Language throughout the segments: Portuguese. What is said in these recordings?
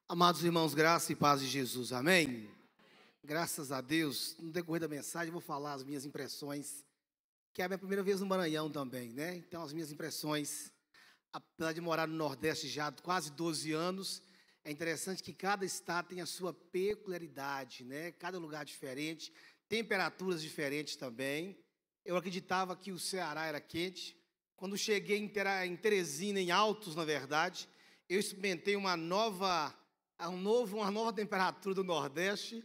Amados irmãos, graça e paz de Jesus, amém? Graças a Deus, no decorrer da mensagem eu vou falar as minhas impressões, que é a minha primeira vez no Maranhão também, né? Então as minhas impressões, apesar de morar no Nordeste já há quase 12 anos, é interessante que cada estado tem a sua peculiaridade, né? Cada lugar diferente, temperaturas diferentes também. Eu acreditava que o Ceará era quente. Quando cheguei em Teresina, em Altos, na verdade, eu experimentei uma nova temperatura do Nordeste,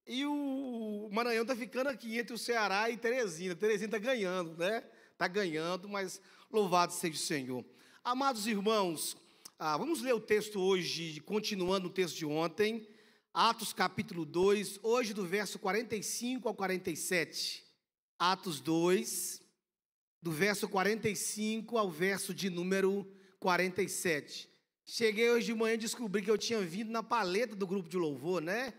e o Maranhão está ficando aqui entre o Ceará e Teresina. Teresina está ganhando, né? Está ganhando, mas louvado seja o Senhor. Amados irmãos, vamos ler o texto hoje, continuando o texto de ontem, Atos capítulo 2, hoje do verso 45 ao 47. Atos 2, do verso 45 ao verso de número 47. Cheguei hoje de manhã e descobri que eu tinha vindo na paleta do grupo de louvor, né?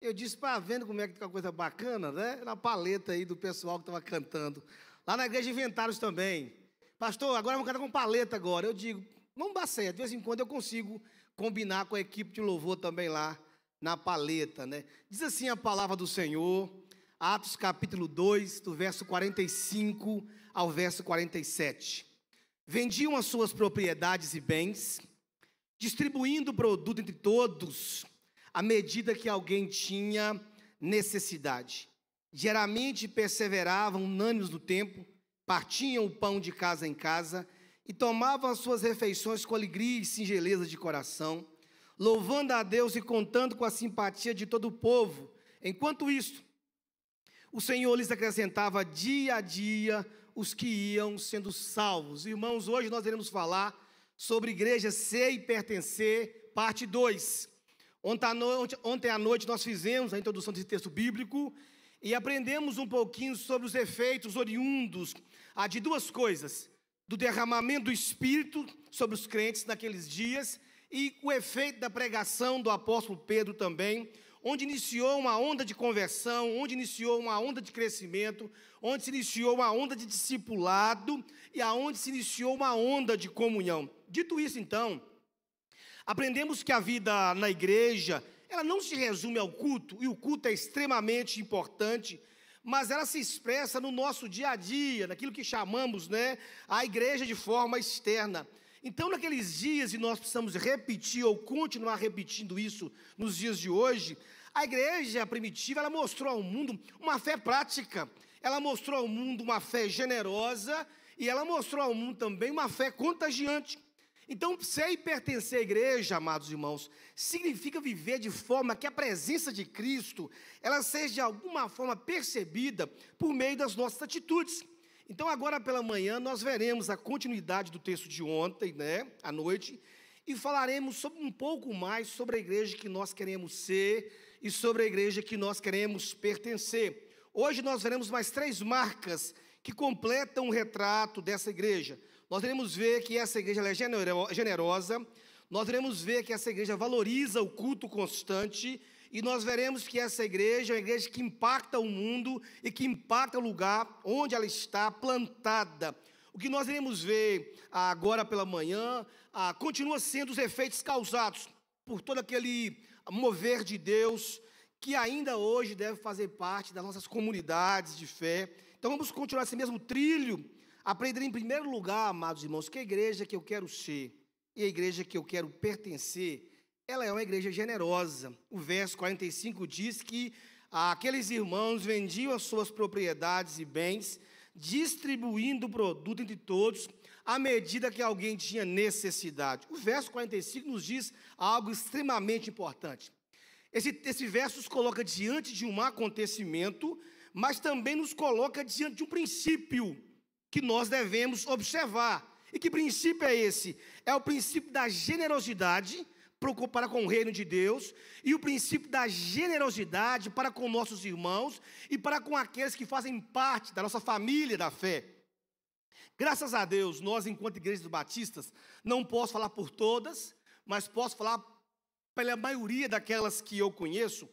Eu disse, vendo como é que fica uma coisa bacana, né? Na paleta aí do pessoal que estava cantando. Lá na igreja Inventários também. Pastor, agora vamos cantar com paleta agora. Eu digo, vamos dar certo. De vez em quando eu consigo combinar com a equipe de louvor também lá na paleta, né? Diz assim a palavra do Senhor, Atos capítulo 2, do verso 45 ao verso 47. Vendiam as suas propriedades e bens, distribuindo o produto entre todos, à medida que alguém tinha necessidade. Geralmente perseveravam unânimes no templo, partiam o pão de casa em casa e tomavam as suas refeições com alegria e singeleza de coração, louvando a Deus e contando com a simpatia de todo o povo. Enquanto isto, o Senhor lhes acrescentava dia a dia os que iam sendo salvos. Irmãos, hoje nós iremos falar sobre igreja ser e pertencer, parte 2. Ontem à noite nós fizemos a introdução desse texto bíblico e aprendemos um pouquinho sobre os efeitos oriundos de duas coisas: do derramamento do Espírito sobre os crentes naqueles dias e o efeito da pregação do apóstolo Pedro também, onde iniciou uma onda de conversão, onde iniciou uma onda de crescimento, onde se iniciou uma onda de discipulado e aonde se iniciou uma onda de comunhão. Dito isso, então, aprendemos que a vida na igreja, ela não se resume ao culto, e o culto é extremamente importante, mas ela se expressa no nosso dia a dia, naquilo que chamamos, né, a igreja de forma externa. Então, naqueles dias, e nós precisamos repetir ou continuar repetindo isso nos dias de hoje, a igreja primitiva, ela mostrou ao mundo uma fé prática, ela mostrou ao mundo uma fé generosa, e ela mostrou ao mundo também uma fé contagiante. Então, ser e pertencer à igreja, amados irmãos, significa viver de forma que a presença de Cristo, ela seja de alguma forma percebida por meio das nossas atitudes. Então, agora pela manhã, nós veremos a continuidade do texto de ontem, né, à noite, e falaremos um pouco mais sobre a igreja que nós queremos ser e sobre a igreja que nós queremos pertencer. Hoje nós veremos mais 3 marcas que completam o retrato dessa igreja. Nós iremos ver que essa igreja é generosa, nós iremos ver que essa igreja valoriza o culto constante, e nós veremos que essa igreja é uma igreja que impacta o mundo e que impacta o lugar onde ela está plantada. O que nós iremos ver agora pela manhã continua sendo os efeitos causados por todo aquele mover de Deus que ainda hoje deve fazer parte das nossas comunidades de fé. Então vamos continuar esse mesmo trilho, aprender em primeiro lugar, amados irmãos, que a igreja que eu quero ser e a igreja que eu quero pertencer, ela é uma igreja generosa. O verso 45 diz que aqueles irmãos vendiam as suas propriedades e bens, distribuindo o produto entre todos, à medida que alguém tinha necessidade. O verso 45 nos diz algo extremamente importante. Esse verso nos coloca diante de um acontecimento, mas também nos coloca diante de um princípio que nós devemos observar. E que princípio é esse? É o princípio da generosidade para com o reino de Deus, e o princípio da generosidade para com nossos irmãos e para com aqueles que fazem parte da nossa família da fé. Graças a Deus, nós, enquanto igrejas batistas, não posso falar por todas, mas posso falar pela maioria daquelas que eu conheço.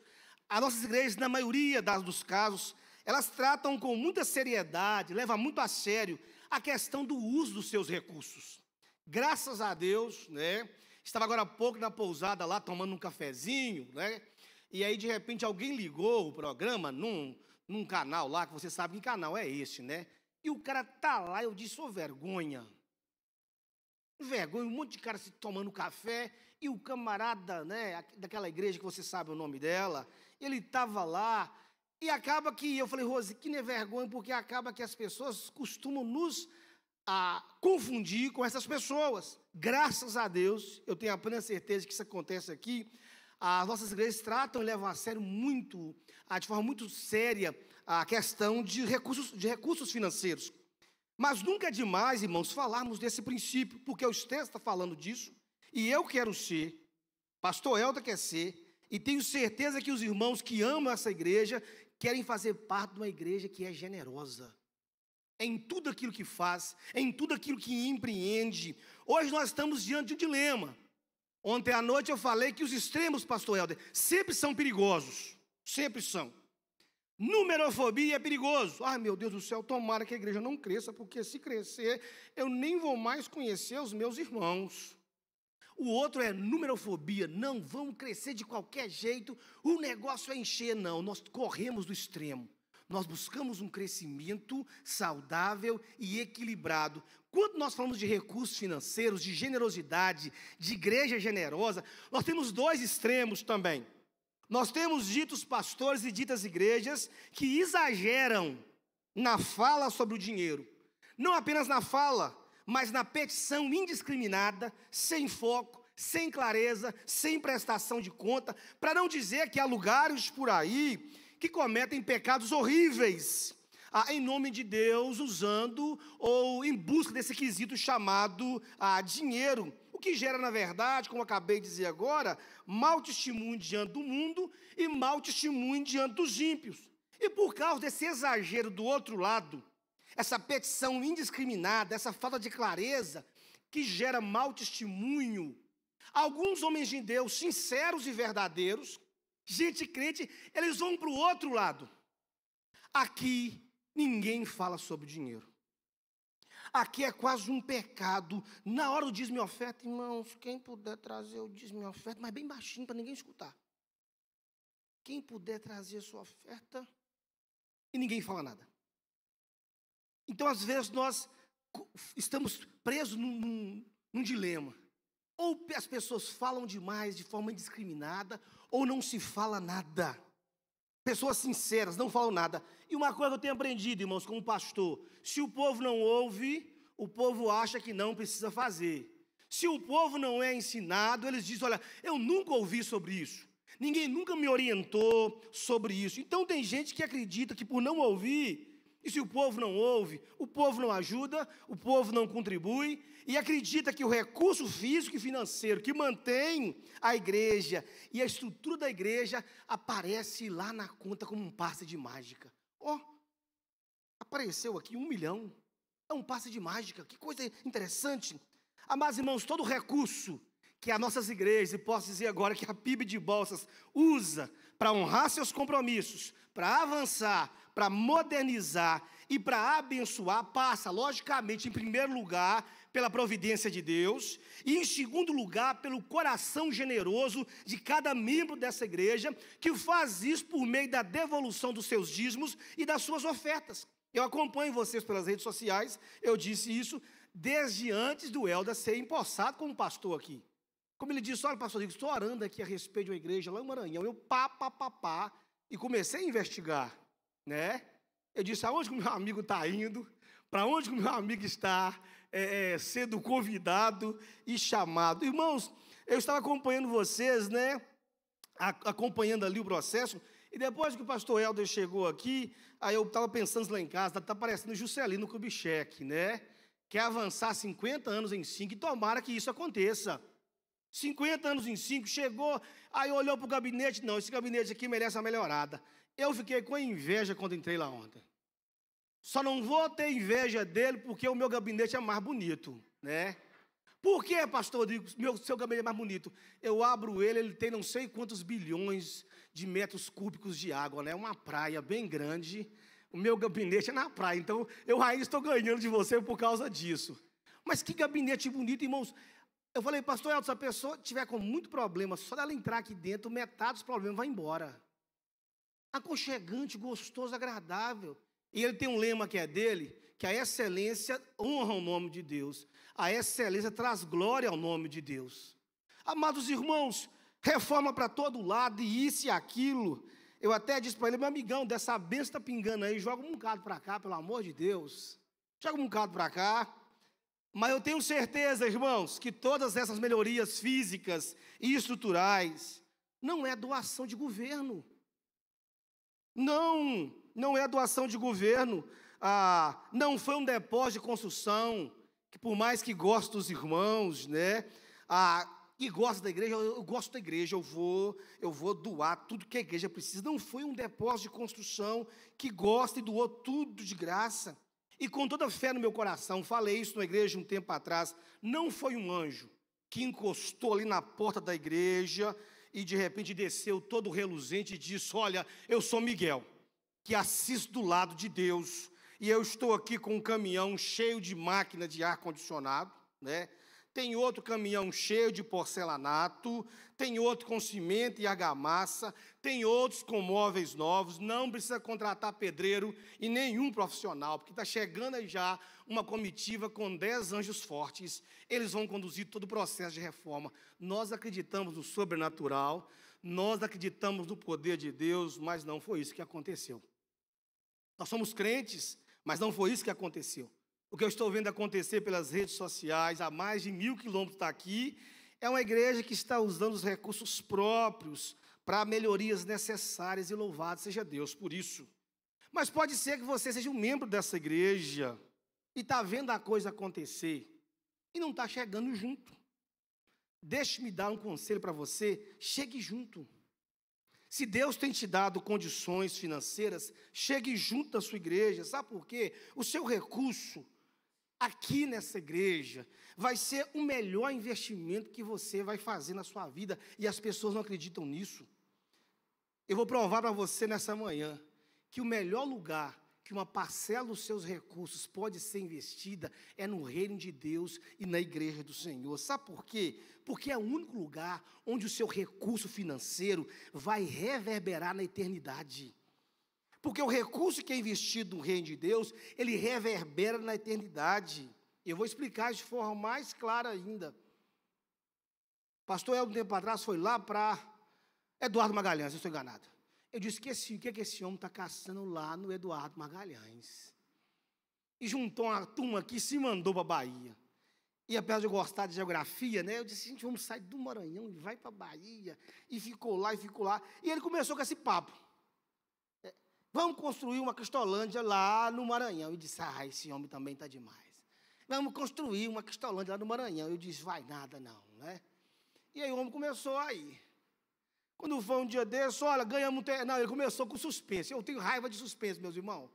As nossas igrejas, na maioria dos casos, elas tratam com muita seriedade, levam muito a sério a questão do uso dos seus recursos. Graças a Deus, né? Estava agora há pouco na pousada lá, tomando um cafezinho, né? E aí, de repente, alguém ligou o programa num canal lá, que você sabe que canal é esse, né? E o cara tá lá, eu disse, ô vergonha. Vergonha, um monte de cara se tomando café, e o camarada, né, daquela igreja que você sabe o nome dela, ele estava lá, e acaba que, eu falei, Rose, que não é vergonha, porque acaba que as pessoas costumam nos confundir com essas pessoas. Graças a Deus, eu tenho a plena certeza que isso acontece aqui. As nossas igrejas tratam e levam a sério muito, de forma muito séria, a questão de recursos financeiros. Mas nunca é demais, irmãos, falarmos desse princípio, porque o texto está falando disso, e eu quero ser, pastor Helder quer ser, e tenho certeza que os irmãos que amam essa igreja querem fazer parte de uma igreja que é generosa em tudo aquilo que faz, em tudo aquilo que empreende. Hoje nós estamos diante de um dilema. Ontem à noite eu falei que os extremos, pastor Helder, sempre são perigosos, sempre são. Numerofobia é perigoso. Ai, meu Deus do céu, tomara que a igreja não cresça, porque se crescer, eu nem vou mais conhecer os meus irmãos. O outro é numerofobia, não vão crescer de qualquer jeito, o negócio é encher, não, nós corremos do extremo. Nós buscamos um crescimento saudável e equilibrado. Quando nós falamos de recursos financeiros, de generosidade, de igreja generosa, nós temos dois extremos também. Nós temos ditos pastores e ditas igrejas que exageram na fala sobre o dinheiro. Não apenas na fala, mas na petição indiscriminada, sem foco, sem clareza, sem prestação de conta, para não dizer que há lugares por aí que cometem pecados horríveis, em nome de Deus, usando ou em busca desse quesito chamado dinheiro, o que gera, na verdade, como eu acabei de dizer agora, mau testemunho diante do mundo e mau testemunho diante dos ímpios. E por causa desse exagero do outro lado, essa petição indiscriminada, essa falta de clareza, que gera mau testemunho, alguns homens de Deus, sinceros e verdadeiros, gente crente, eles vão para o outro lado. Aqui ninguém fala sobre dinheiro. Aqui é quase um pecado. Na hora do dízimo e oferta, irmãos, quem puder trazer o dízimo e oferta, mas bem baixinho para ninguém escutar. Quem puder trazer a sua oferta, e ninguém fala nada. Então, às vezes, nós estamos presos num dilema. Ou as pessoas falam demais de forma indiscriminada, ou não se fala nada. Pessoas sinceras não falam nada. E uma coisa que eu tenho aprendido, irmãos, como pastor: se o povo não ouve, o povo acha que não precisa fazer. Se o povo não é ensinado, eles dizem, olha, eu nunca ouvi sobre isso. Ninguém nunca me orientou sobre isso. Então tem gente que acredita que por não ouvir, e se o povo não ouve, o povo não ajuda, o povo não contribui, e acredita que o recurso físico e financeiro que mantém a igreja e a estrutura da igreja aparece lá na conta como um passe de mágica. Apareceu aqui 1 milhão, é um passe de mágica, que coisa interessante. Amados irmãos, todo recurso que as nossas igrejas, e posso dizer agora que a PIB de Balsas usa para honrar seus compromissos, para avançar, para modernizar e para abençoar, passa, logicamente, em primeiro lugar, pela providência de Deus, e em segundo lugar, pelo coração generoso de cada membro dessa igreja, que faz isso por meio da devolução dos seus dízimos e das suas ofertas. Eu acompanho vocês pelas redes sociais, eu disse isso desde antes do Helder ser empossado como pastor aqui. Como ele disse, olha, pastor, estou orando aqui a respeito de uma igreja lá em Maranhão. Eu e comecei a investigar, né? Eu disse, aonde que o meu amigo está indo? Para onde que o meu amigo está sendo convidado e chamado? Irmãos, eu estava acompanhando vocês, né? Acompanhando ali o processo. E depois que o pastor Helder chegou aqui, aí eu estava pensando lá em casa, está parecendo Juscelino Kubitschek, né? Quer avançar 50 anos em 5, e tomara que isso aconteça. 50 anos em 5, chegou, aí olhou para o gabinete, não, esse gabinete aqui merece uma melhorada. Eu fiquei com inveja quando entrei lá ontem. Só não vou ter inveja dele porque o meu gabinete é mais bonito, né? Por que, pastor? Eu digo, seu gabinete é mais bonito. Eu abro ele tem não sei quantos bilhões de metros cúbicos de água, né? Uma praia bem grande. O meu gabinete é na praia, então eu ainda estou ganhando de você por causa disso. Mas que gabinete bonito, irmãos. Eu falei, pastor Elton, se a pessoa tiver com muito problema, só dela entrar aqui dentro, metade dos problemas vai embora. Aconchegante, gostoso, agradável. E ele tem um lema que é dele, que a excelência honra o nome de Deus. A excelência traz glória ao nome de Deus. Amados irmãos, reforma para todo lado, e isso e aquilo. Eu até disse para ele, meu amigão, dessa benção está pingando aí, joga um bocado para cá, pelo amor de Deus. Joga um bocado para cá. Mas eu tenho certeza, irmãos, que todas essas melhorias físicas e estruturais não é doação de governo. Não é doação de governo. Não foi um depósito de construção, que por mais que goste dos irmãos, né? E gosta da igreja, eu gosto da igreja, eu vou doar tudo que a igreja precisa. Não foi um depósito de construção que gosta e doou tudo de graça. E com toda a fé no meu coração, falei isso na igreja um tempo atrás, não foi um anjo que encostou ali na porta da igreja e de repente desceu todo reluzente e disse, olha, eu sou Miguel, que assisto do lado de Deus, e eu estou aqui com um caminhão cheio de máquina de ar-condicionado, né? Tem outro caminhão cheio de porcelanato, tem outro com cimento e argamassa, tem outros com móveis novos, não precisa contratar pedreiro e nenhum profissional, porque está chegando aí já uma comitiva com 10 anjos fortes, eles vão conduzir todo o processo de reforma. Nós acreditamos no sobrenatural, nós acreditamos no poder de Deus, mas não foi isso que aconteceu. Nós somos crentes, mas não foi isso que aconteceu. O que eu estou vendo acontecer pelas redes sociais, a mais de 1000 quilômetros daqui, é uma igreja que está usando os recursos próprios para melhorias necessárias, e louvado seja Deus por isso. Mas pode ser que você seja um membro dessa igreja e está vendo a coisa acontecer e não está chegando junto. Deixe-me dar um conselho para você, chegue junto. Se Deus tem te dado condições financeiras, chegue junto da sua igreja. Sabe por quê? O seu recurso aqui nessa igreja vai ser o melhor investimento que você vai fazer na sua vida, e as pessoas não acreditam nisso. Eu vou provar para você nessa manhã que o melhor lugar que uma parcela dos seus recursos pode ser investida é no reino de Deus e na igreja do Senhor. Sabe por quê? Porque é o único lugar onde o seu recurso financeiro vai reverberar na eternidade. Porque o recurso que é investido no reino de Deus, ele reverbera na eternidade. Eu vou explicar de forma mais clara ainda. Pastor Elton, um tempo atrás, foi lá para Eduardo Magalhães, eu estou enganado. Eu disse, o que esse homem está caçando lá no Eduardo Magalhães? E juntou uma turma aqui e se mandou para a Bahia. E apesar de eu gostar de geografia, né, eu disse, gente, vamos sair do Maranhão e vai para a Bahia. E ficou lá, e ficou lá. E ele começou com esse papo. Vamos construir uma Cristolândia lá no Maranhão. Eu disse, esse homem também está demais. Vamos construir uma Cristolândia lá no Maranhão. Eu disse, vai nada não, né? E aí o homem começou a ir. Quando foi um dia desse, olha, ganhamos um... Não, ele começou com suspense. Eu tenho raiva de suspense, meus irmãos.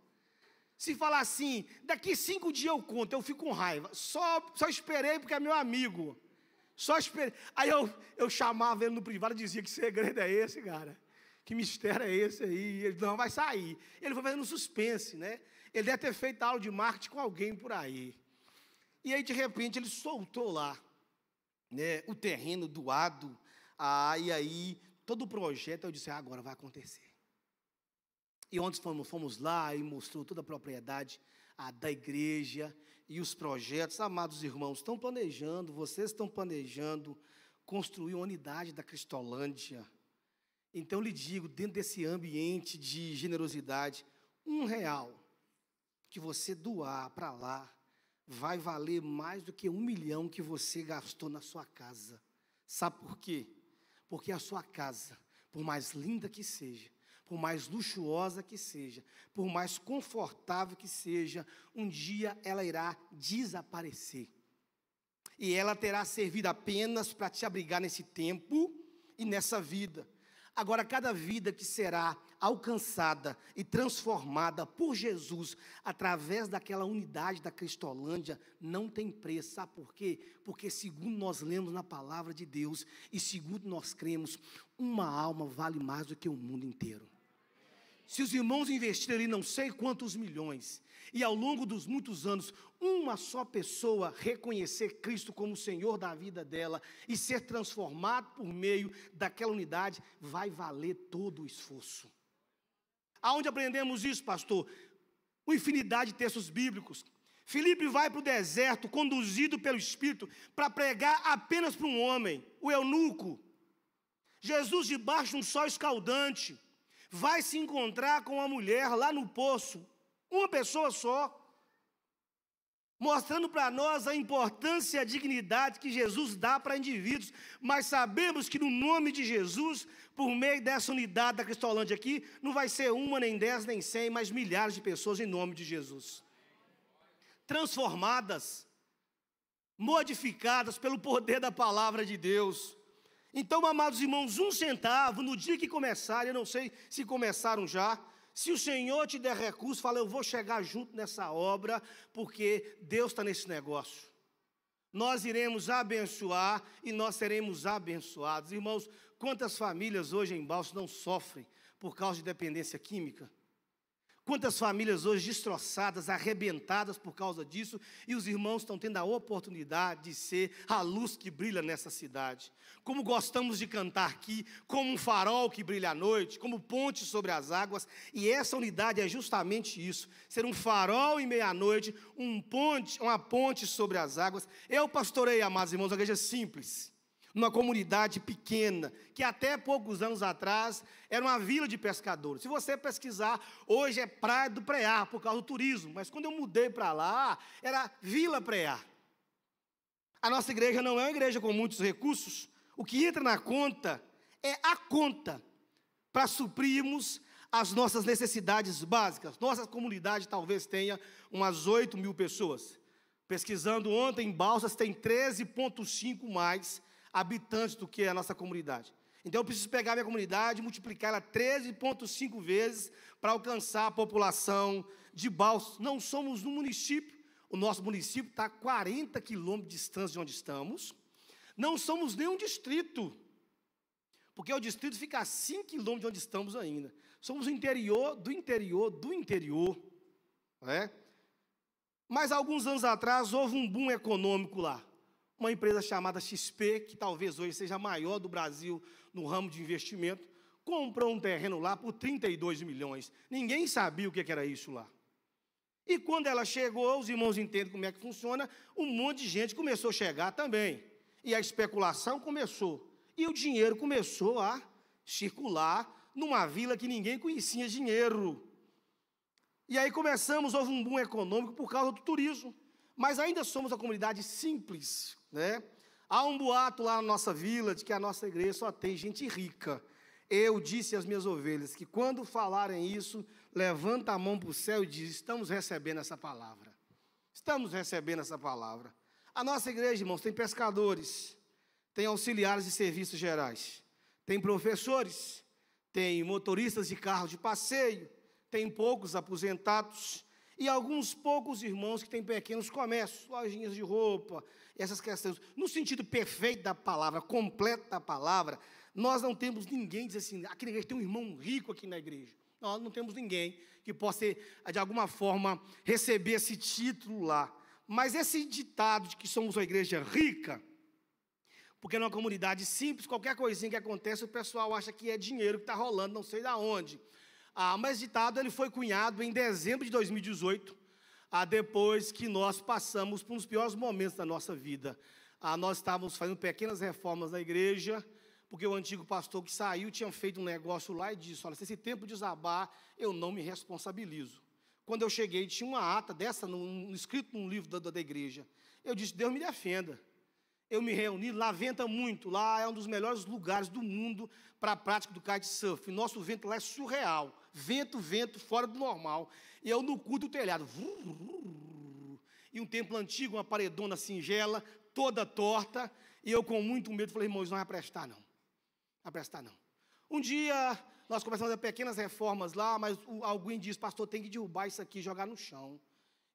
Se falar assim, daqui 5 dias eu conto, eu fico com raiva. Só esperei porque é meu amigo. Só esperei. Aí eu chamava ele no privado e dizia, que segredo é esse, cara? Que mistério é esse aí? Ele não vai sair. Ele foi fazendo suspense, né? Ele deve ter feito aula de marketing com alguém por aí. E aí, de repente, ele soltou lá, né, o terreno doado. E aí, todo o projeto, eu disse, agora vai acontecer. E ontem fomos lá e mostrou toda a propriedade da igreja e os projetos. Amados irmãos, estão planejando, vocês estão planejando construir uma unidade da Cristolândia. Então, lhe digo, dentro desse ambiente de generosidade, R$1 que você doar para lá, vai valer mais do que 1 milhão que você gastou na sua casa. Sabe por quê? Porque a sua casa, por mais linda que seja, por mais luxuosa que seja, por mais confortável que seja, um dia ela irá desaparecer. E ela terá servido apenas para te abrigar nesse tempo e nessa vida. Agora, cada vida que será alcançada e transformada por Jesus através daquela unidade da Cristolândia não tem preço. Sabe por quê? Porque segundo nós lemos na palavra de Deus e segundo nós cremos, uma alma vale mais do que o mundo inteiro. Se os irmãos investirem ali não sei quantos milhões, e ao longo dos muitos anos, uma só pessoa reconhecer Cristo como Senhor da vida dela e ser transformado por meio daquela unidade, vai valer todo o esforço. Aonde aprendemos isso, pastor? Uma infinidade de textos bíblicos. Filipe vai para o deserto, conduzido pelo Espírito, para pregar apenas para um homem, o eunuco. Jesus, debaixo de um sol escaldante, vai se encontrar com uma mulher lá no poço, uma pessoa só, mostrando para nós a importância e a dignidade que Jesus dá para indivíduos, mas sabemos que no nome de Jesus, por meio dessa unidade da Cristolândia aqui, não vai ser uma, nem 10, nem 100, mas milhares de pessoas em nome de Jesus. Transformadas, modificadas pelo poder da palavra de Deus. Então, amados irmãos, 1 centavo, no dia que começarem, eu não sei se começaram já, se o Senhor te der recurso, fala, eu vou chegar junto nessa obra, porque Deus está nesse negócio. Nós iremos abençoar e nós seremos abençoados. Irmãos, quantas famílias hoje em Balsas não sofrem por causa de dependência química? Quantas famílias hoje destroçadas, arrebentadas por causa disso, e os irmãos estão tendo a oportunidade de ser a luz que brilha nessa cidade. Como gostamos de cantar aqui, como um farol que brilha à noite, como ponte sobre as águas, e essa unidade é justamente isso, ser um farol em meia-noite, uma ponte sobre as águas. Eu pastorei, amados irmãos, uma igreja simples, numa comunidade pequena, que até poucos anos atrás era uma vila de pescadores. Se você pesquisar, hoje é Praia do Preá, por causa do turismo, mas quando eu mudei para lá, era Vila Preá. A nossa igreja não é uma igreja com muitos recursos, o que entra na conta é a conta para suprirmos as nossas necessidades básicas. Nossa comunidade talvez tenha umas 8 mil pessoas. Pesquisando ontem, em Balsas tem 13,5 mais habitantes do que a nossa comunidade. Então eu preciso pegar minha comunidade e multiplicar ela 13,5 vezes para alcançar a população de Balsas. Não somos um município, o nosso município está a 40 quilômetros de distância de onde estamos. Não somos nem um distrito, porque o distrito fica a 5 quilômetros de onde estamos ainda. Somos o interior do interior do interior. Não é? Mas alguns anos atrás houve um boom econômico lá. Uma empresa chamada XP, que talvez hoje seja a maior do Brasil no ramo de investimento, comprou um terreno lá por 32 milhões. Ninguém sabia o que era isso lá. E quando ela chegou, os irmãos entendem como é que funciona, um monte de gente começou a chegar também. E a especulação começou. E o dinheiro começou a circular numa vila que ninguém conhecia dinheiro. E aí houve um boom econômico por causa do turismo. Mas ainda somos uma comunidade simples, né? Há um boato lá na nossa vila de que a nossa igreja só tem gente rica. Eu disse às minhas ovelhas que quando falarem isso, levanta a mão para o céu e diz, estamos recebendo essa palavra. Estamos recebendo essa palavra. A nossa igreja, irmãos, tem pescadores, tem auxiliares de serviços gerais, tem professores, tem motoristas de carros de passeio, tem poucos aposentados, e alguns poucos irmãos que têm pequenos comércios, lojinhas de roupa, essas questões. No sentido perfeito da palavra, completo da palavra, nós não temos ninguém que diz assim, aqui na igreja tem um irmão rico aqui na igreja. Nós não temos ninguém que possa, de alguma forma, receber esse título lá. Mas esse ditado de que somos uma igreja rica, porque numa comunidade simples, qualquer coisinha que acontece, o pessoal acha que é dinheiro que está rolando, não sei de onde. Mas esse ditado ele foi cunhado em dezembro de 2018, depois que nós passamos por um dos piores momentos da nossa vida. Nós estávamos fazendo pequenas reformas na igreja, porque o antigo pastor que saiu tinha feito um negócio lá e disse, olha, se esse tempo desabar, eu não me responsabilizo. Quando eu cheguei, tinha uma ata dessa, escrito num livro da igreja. Eu disse, Deus me defenda. Eu me reuni, lá venta muito, lá é um dos melhores lugares do mundo para a prática do kitesurf. Nosso vento lá é surreal, vento, fora do normal. E eu no cu do telhado, e um templo antigo, uma paredona singela, toda torta, e eu com muito medo falei, irmãos, não vai prestar não, vai prestar não. Um dia, nós começamos a fazer pequenas reformas lá, mas alguém disse, pastor, tem que derrubar isso aqui e jogar no chão.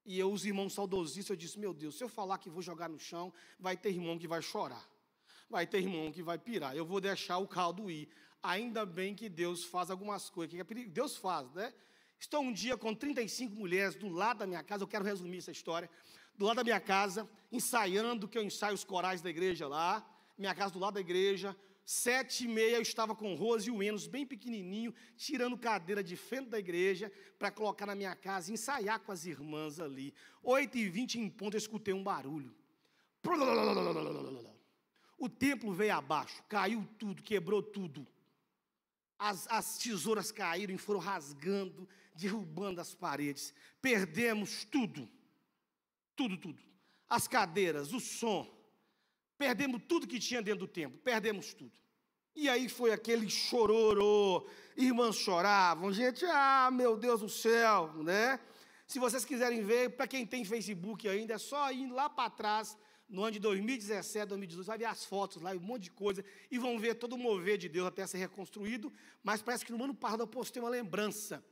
E os irmãos saudosistas, eu disse, meu Deus, se eu falar que vou jogar no chão, vai ter irmão que vai chorar. vai ter irmão que vai pirar, eu vou deixar o caldo ir. Ainda bem que Deus faz algumas coisas, Deus faz, né? Estou um dia com 35 mulheres do lado da minha casa, eu quero resumir essa história, do lado da minha casa, ensaiando, que eu ensaio os corais da igreja lá, minha casa do lado da igreja, 7h30 eu estava com o Rose e o Enos, bem pequenininho, tirando cadeira de frente da igreja, para colocar na minha casa, ensaiar com as irmãs ali. 8h20 em ponto, eu escutei um barulho. O templo veio abaixo, caiu tudo, quebrou tudo. As tesouras caíram e foram rasgando, derrubando as paredes. Perdemos tudo. Tudo. As cadeiras, o som. Perdemos tudo que tinha dentro do templo. Perdemos tudo. E aí foi aquele chororô. Irmãs choravam. Gente, meu Deus do céu, né? Se vocês quiserem ver, para quem tem Facebook ainda, é só ir lá para trás, no ano de 2017, 2018, vai ver as fotos lá, um monte de coisa, e vão ver todo o mover de Deus até ser reconstruído, mas parece que no ano passado eu postei uma lembrança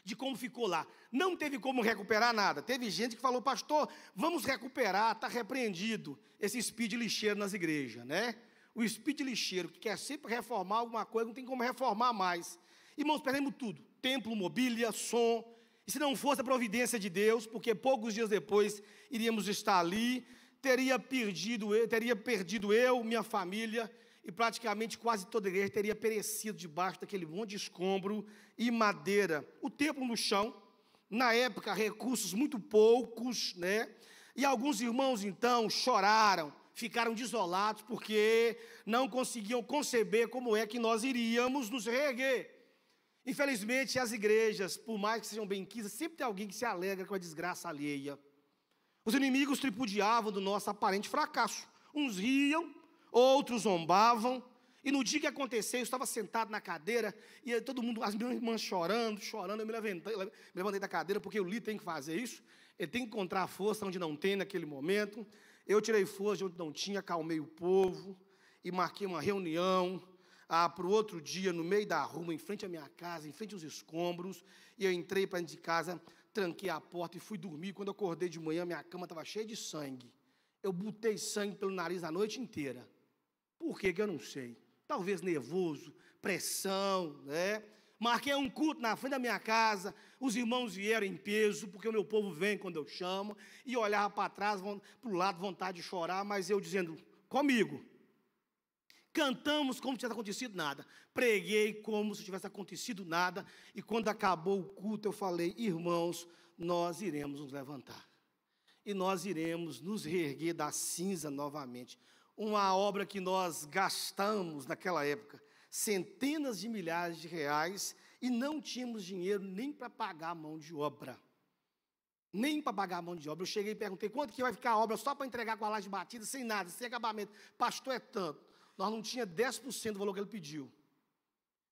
de como ficou lá. Não teve como recuperar nada. Teve gente que falou, pastor, vamos recuperar, está repreendido esse espírito de lixeiro nas igrejas, né? O espírito de lixeiro, que quer sempre reformar alguma coisa, não tem como reformar mais. Irmãos, perdemos tudo, templo, mobília, som, e se não fosse a providência de Deus, porque poucos dias depois iríamos estar ali, teria perdido eu, minha família, e praticamente quase toda a igreja teria perecido debaixo daquele monte de escombro e madeira. O templo no chão, na época recursos muito poucos, né? E alguns irmãos então choraram, ficaram desolados, porque não conseguiam conceber como é que nós iríamos nos reerguer. Infelizmente as igrejas, por mais que sejam bem-quisas, sempre tem alguém que se alegra com a desgraça alheia. Os inimigos tripudiavam do nosso aparente fracasso. Uns riam, outros zombavam. E no dia que aconteceu, eu estava sentado na cadeira, e todo mundo, as minhas irmãs chorando, eu me levantei da cadeira, porque o líder tem que fazer isso. Ele tem que encontrar força onde não tem naquele momento. Eu tirei força de onde não tinha, acalmei o povo, e marquei uma reunião para o outro dia, no meio da rua, em frente à minha casa, em frente aos escombros, e eu entrei para dentro de casa, tranquei a porta e fui dormir. Quando eu acordei de manhã, minha cama estava cheia de sangue. Eu botei sangue pelo nariz a noite inteira. Por quê que eu não sei? Talvez nervoso, pressão, né? Marquei um culto na frente da minha casa, os irmãos vieram em peso, porque o meu povo vem quando eu chamo, e olhava para trás, para o lado, vontade de chorar, mas eu dizendo, comigo. Cantamos como se tivesse acontecido nada. Preguei como se tivesse acontecido nada. E quando acabou o culto, eu falei, irmãos, nós iremos nos levantar. E nós iremos nos reerguer da cinza novamente. Uma obra que nós gastamos naquela época, centenas de milhares de reais, e não tínhamos dinheiro nem para pagar a mão de obra. Nem para pagar a mão de obra. Eu cheguei e perguntei, quanto que vai ficar a obra só para entregar com a laje batida, sem nada, sem acabamento? Pastor, é tanto. Nós não tinha 10% do valor que ele pediu.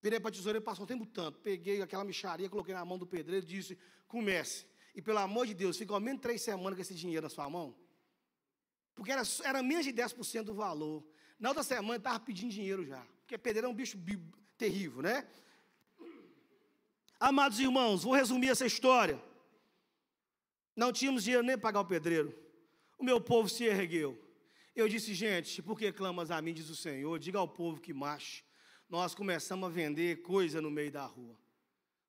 Virei para a tesoureira, passou um tempo tanto. Peguei aquela mixaria, coloquei na mão do pedreiro e disse, comece. E pelo amor de Deus, fica ao menos 3 semanas com esse dinheiro na sua mão. Porque era menos de 10% do valor. Na outra semana, ele estava pedindo dinheiro já. Porque pedreiro é um bicho terrível, né? Amados irmãos, vou resumir essa história. Não tínhamos dinheiro nem para pagar o pedreiro. O meu povo se ergueu. Eu disse, gente, por que clamas a mim, diz o Senhor? Diga ao povo que marche. Nós começamos a vender coisa no meio da rua.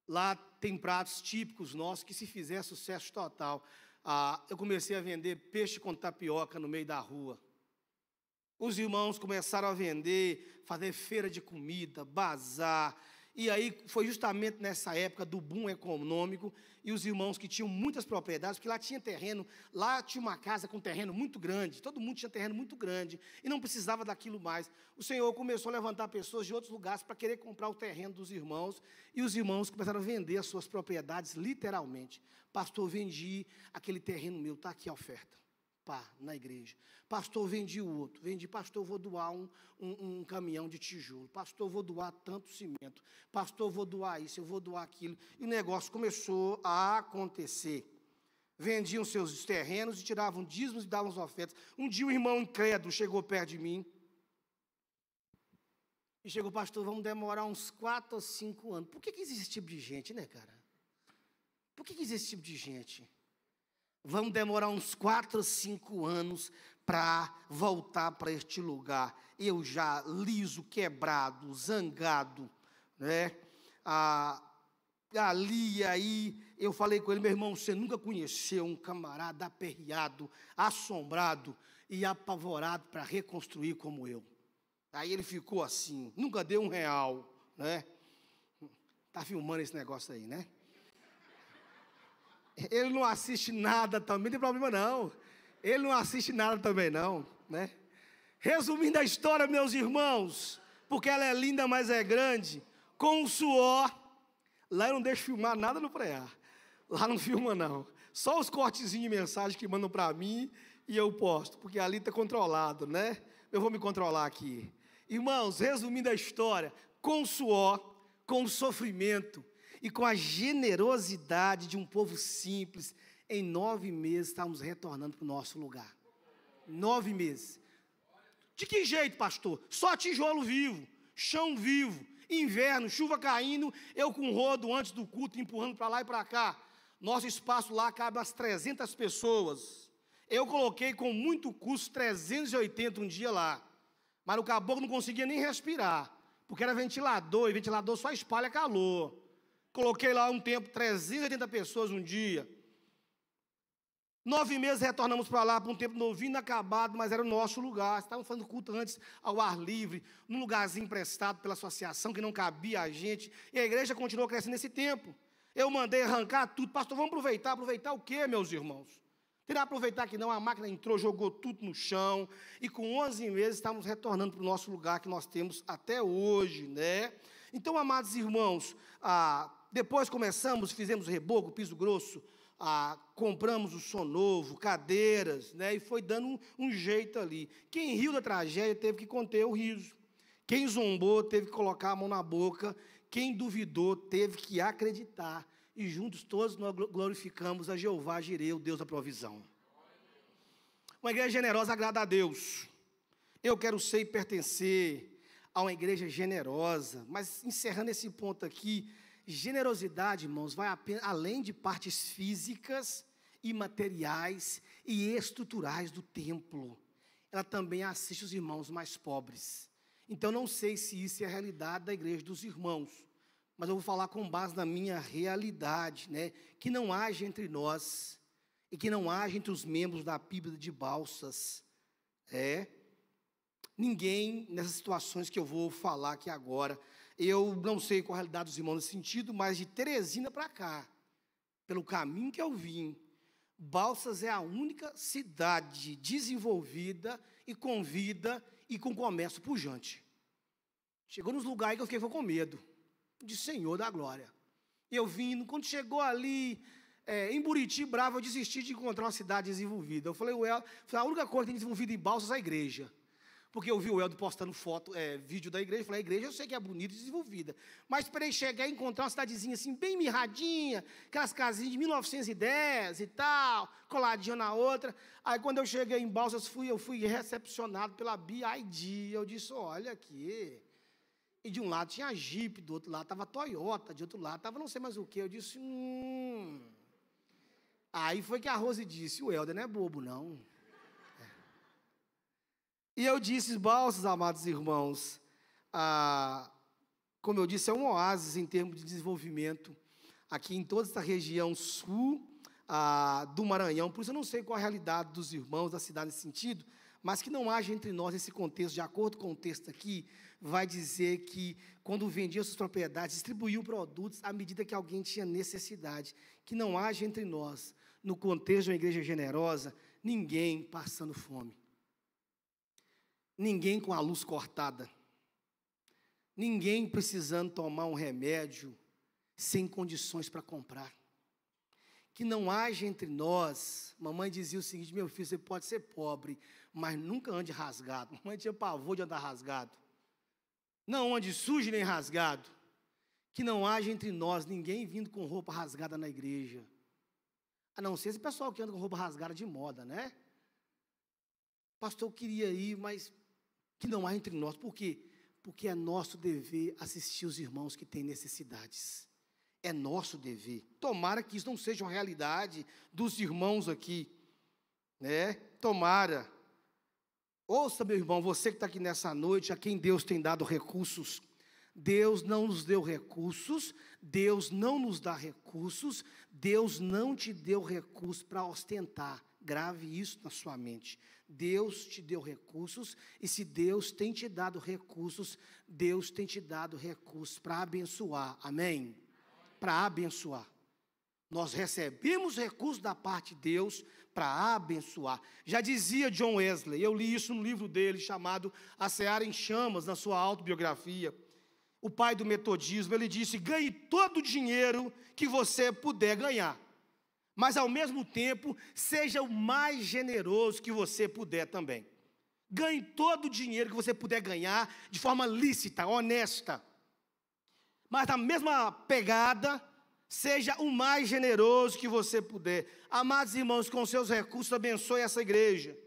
Lá tem pratos típicos nossos que se fizer sucesso total. Eu comecei a vender peixe com tapioca no meio da rua. Os irmãos começaram a vender, fazer feira de comida, bazar. E aí foi justamente nessa época do boom econômico, e os irmãos que tinham muitas propriedades, porque lá tinha terreno, lá tinha uma casa com terreno muito grande, todo mundo tinha terreno muito grande, e não precisava daquilo mais. O Senhor começou a levantar pessoas de outros lugares para querer comprar o terreno dos irmãos, e os irmãos começaram a vender as suas propriedades, literalmente. Pastor, vendi aquele terreno meu, está aqui a oferta. Na igreja. Pastor, vendi o outro. Vendi, pastor, vou doar um caminhão de tijolo. Pastor, vou doar tanto cimento. Pastor, vou doar isso, eu vou doar aquilo. E o negócio começou a acontecer. Vendiam seus terrenos e tiravam dízimos e davam as ofertas. Um dia o irmão incrédulo chegou perto de mim. E chegou, pastor, vamos demorar uns 4 ou 5 anos. Por que existe esse tipo de gente, né, cara? Por que existe esse tipo de gente? Vamos demorar uns 4 ou 5 anos para voltar para este lugar. Eu já liso, quebrado, zangado, né? Ali, aí, eu falei com ele: meu irmão, você nunca conheceu um camarada aperreado, assombrado e apavorado para reconstruir como eu. Aí ele ficou assim, nunca deu R$1, né? Tá filmando esse negócio aí, né? Ele não assiste nada também, não tem problema não. Ele não assiste nada também não, né? Resumindo a história, meus irmãos, porque ela é linda, mas é grande, com o suor. Lá eu não deixo filmar nada no prear. Lá não filma não. Só os cortezinhos de mensagem que mandam para mim e eu posto, porque ali está controlado, né? Eu vou me controlar aqui. Irmãos, resumindo a história, com o suor, com o sofrimento e com a generosidade de um povo simples, em 9 meses estamos retornando para o nosso lugar. 9 meses. De que jeito, pastor? Só tijolo vivo, chão vivo, inverno, chuva caindo, eu com rodo antes do culto, empurrando para lá e para cá. Nosso espaço lá cabe umas 300 pessoas. Eu coloquei com muito custo 380 um dia lá. Mas o caboclo não conseguia nem respirar, porque era ventilador, e ventilador só espalha calor. Coloquei lá um tempo, 380 pessoas um dia. 9 meses retornamos para lá, para um tempo novinho, inacabado, mas era o nosso lugar. Estávamos fazendo culto antes ao ar livre, num lugarzinho emprestado pela associação, que não cabia a gente. E a igreja continuou crescendo nesse tempo. Eu mandei arrancar tudo. Pastor, vamos aproveitar. Aproveitar o quê, meus irmãos? Terá aproveitar que não, a máquina entrou, jogou tudo no chão, e com 11 meses estamos retornando para o nosso lugar que nós temos até hoje, né? Então, amados irmãos, depois começamos, fizemos reboco, piso grosso, compramos o som novo, cadeiras, né? E foi dando um jeito ali. Quem riu da tragédia teve que conter o riso. Quem zombou teve que colocar a mão na boca. Quem duvidou teve que acreditar. E juntos todos nós glorificamos a Jeová Jireh, o Deus da provisão. Uma igreja generosa agrada a Deus. Eu quero ser e pertencer a uma igreja generosa. Mas encerrando esse ponto aqui, generosidade, irmãos, vai além de partes físicas e materiais e estruturais do templo. Ela também assiste os irmãos mais pobres. Então, não sei se isso é a realidade da igreja dos irmãos, mas eu vou falar com base na minha realidade, né? Que não haja entre nós, e que não haja entre os membros da Bíblia de Balsas, ninguém nessas situações que eu vou falar aqui agora. Eu não sei qual a realidade dos irmãos nesse sentido, mas de Teresina para cá, pelo caminho que eu vim, Balsas é a única cidade desenvolvida e com vida e com comércio pujante. Chegou nos lugares que eu fiquei com medo. De Senhor da glória. Eu vim, quando chegou ali, em Buriti, Bravo, eu desisti de encontrar uma cidade desenvolvida. Eu falei, a única coisa que tem desenvolvida em Balsas é a igreja. Porque eu vi o Helder postando vídeo da igreja, eu falei, a igreja eu sei que é bonita e desenvolvida. Mas esperei chegar e encontrar uma cidadezinha assim, bem mirradinha, aquelas casinhas de 1910 e tal, coladinha na outra. Aí quando eu cheguei em Balsas, eu fui recepcionado pela BID. Eu disse, olha aqui. E de um lado tinha a Jeep, do outro lado estava a Toyota, de outro lado estava não sei mais o que. Eu disse, Aí foi que a Rose disse, o Helder não é bobo, não. E eu disse, Balsas, amados irmãos, como eu disse, é um oásis em termos de desenvolvimento, aqui em toda essa região sul do Maranhão. Por isso eu não sei qual a realidade dos irmãos da cidade nesse sentido, mas que não haja entre nós esse contexto, de acordo com o texto aqui, vai dizer que quando vendiam suas propriedades, distribuíam produtos à medida que alguém tinha necessidade. Que não haja entre nós, no contexto de uma igreja generosa, ninguém passando fome. Ninguém com a luz cortada. Ninguém precisando tomar um remédio sem condições para comprar. Que não haja entre nós, mamãe dizia o seguinte, meu filho, você pode ser pobre, mas nunca ande rasgado. Mamãe tinha pavor de andar rasgado. Não ande sujo nem rasgado. Que não haja entre nós ninguém vindo com roupa rasgada na igreja. A não ser esse pessoal que anda com roupa rasgada de moda, né? Pastor, eu queria ir, mas que não haja entre nós. Por quê? Porque é nosso dever assistir os irmãos que têm necessidades. É nosso dever. Tomara que isso não seja uma realidade dos irmãos aqui, né? Tomara. Ouça, meu irmão, você que está aqui nessa noite, a quem Deus tem dado recursos. Deus não nos deu recursos, Deus não nos dá recursos, Deus não te deu recursos para ostentar. Grave isso na sua mente. Deus te deu recursos, e se Deus tem te dado recursos, Deus tem te dado recursos para abençoar. Amém? Para abençoar. Nós recebemos recursos da parte de Deus para abençoar. Já dizia John Wesley, eu li isso no livro dele, chamado A Seara em Chamas, na sua autobiografia. O pai do metodismo, ele disse: ganhe todo o dinheiro que você puder ganhar, mas ao mesmo tempo, seja o mais generoso que você puder também. Ganhe todo o dinheiro que você puder ganhar, de forma lícita, honesta, mas na mesma pegada, seja o mais generoso que você puder. Amados irmãos, com seus recursos, abençoe essa igreja,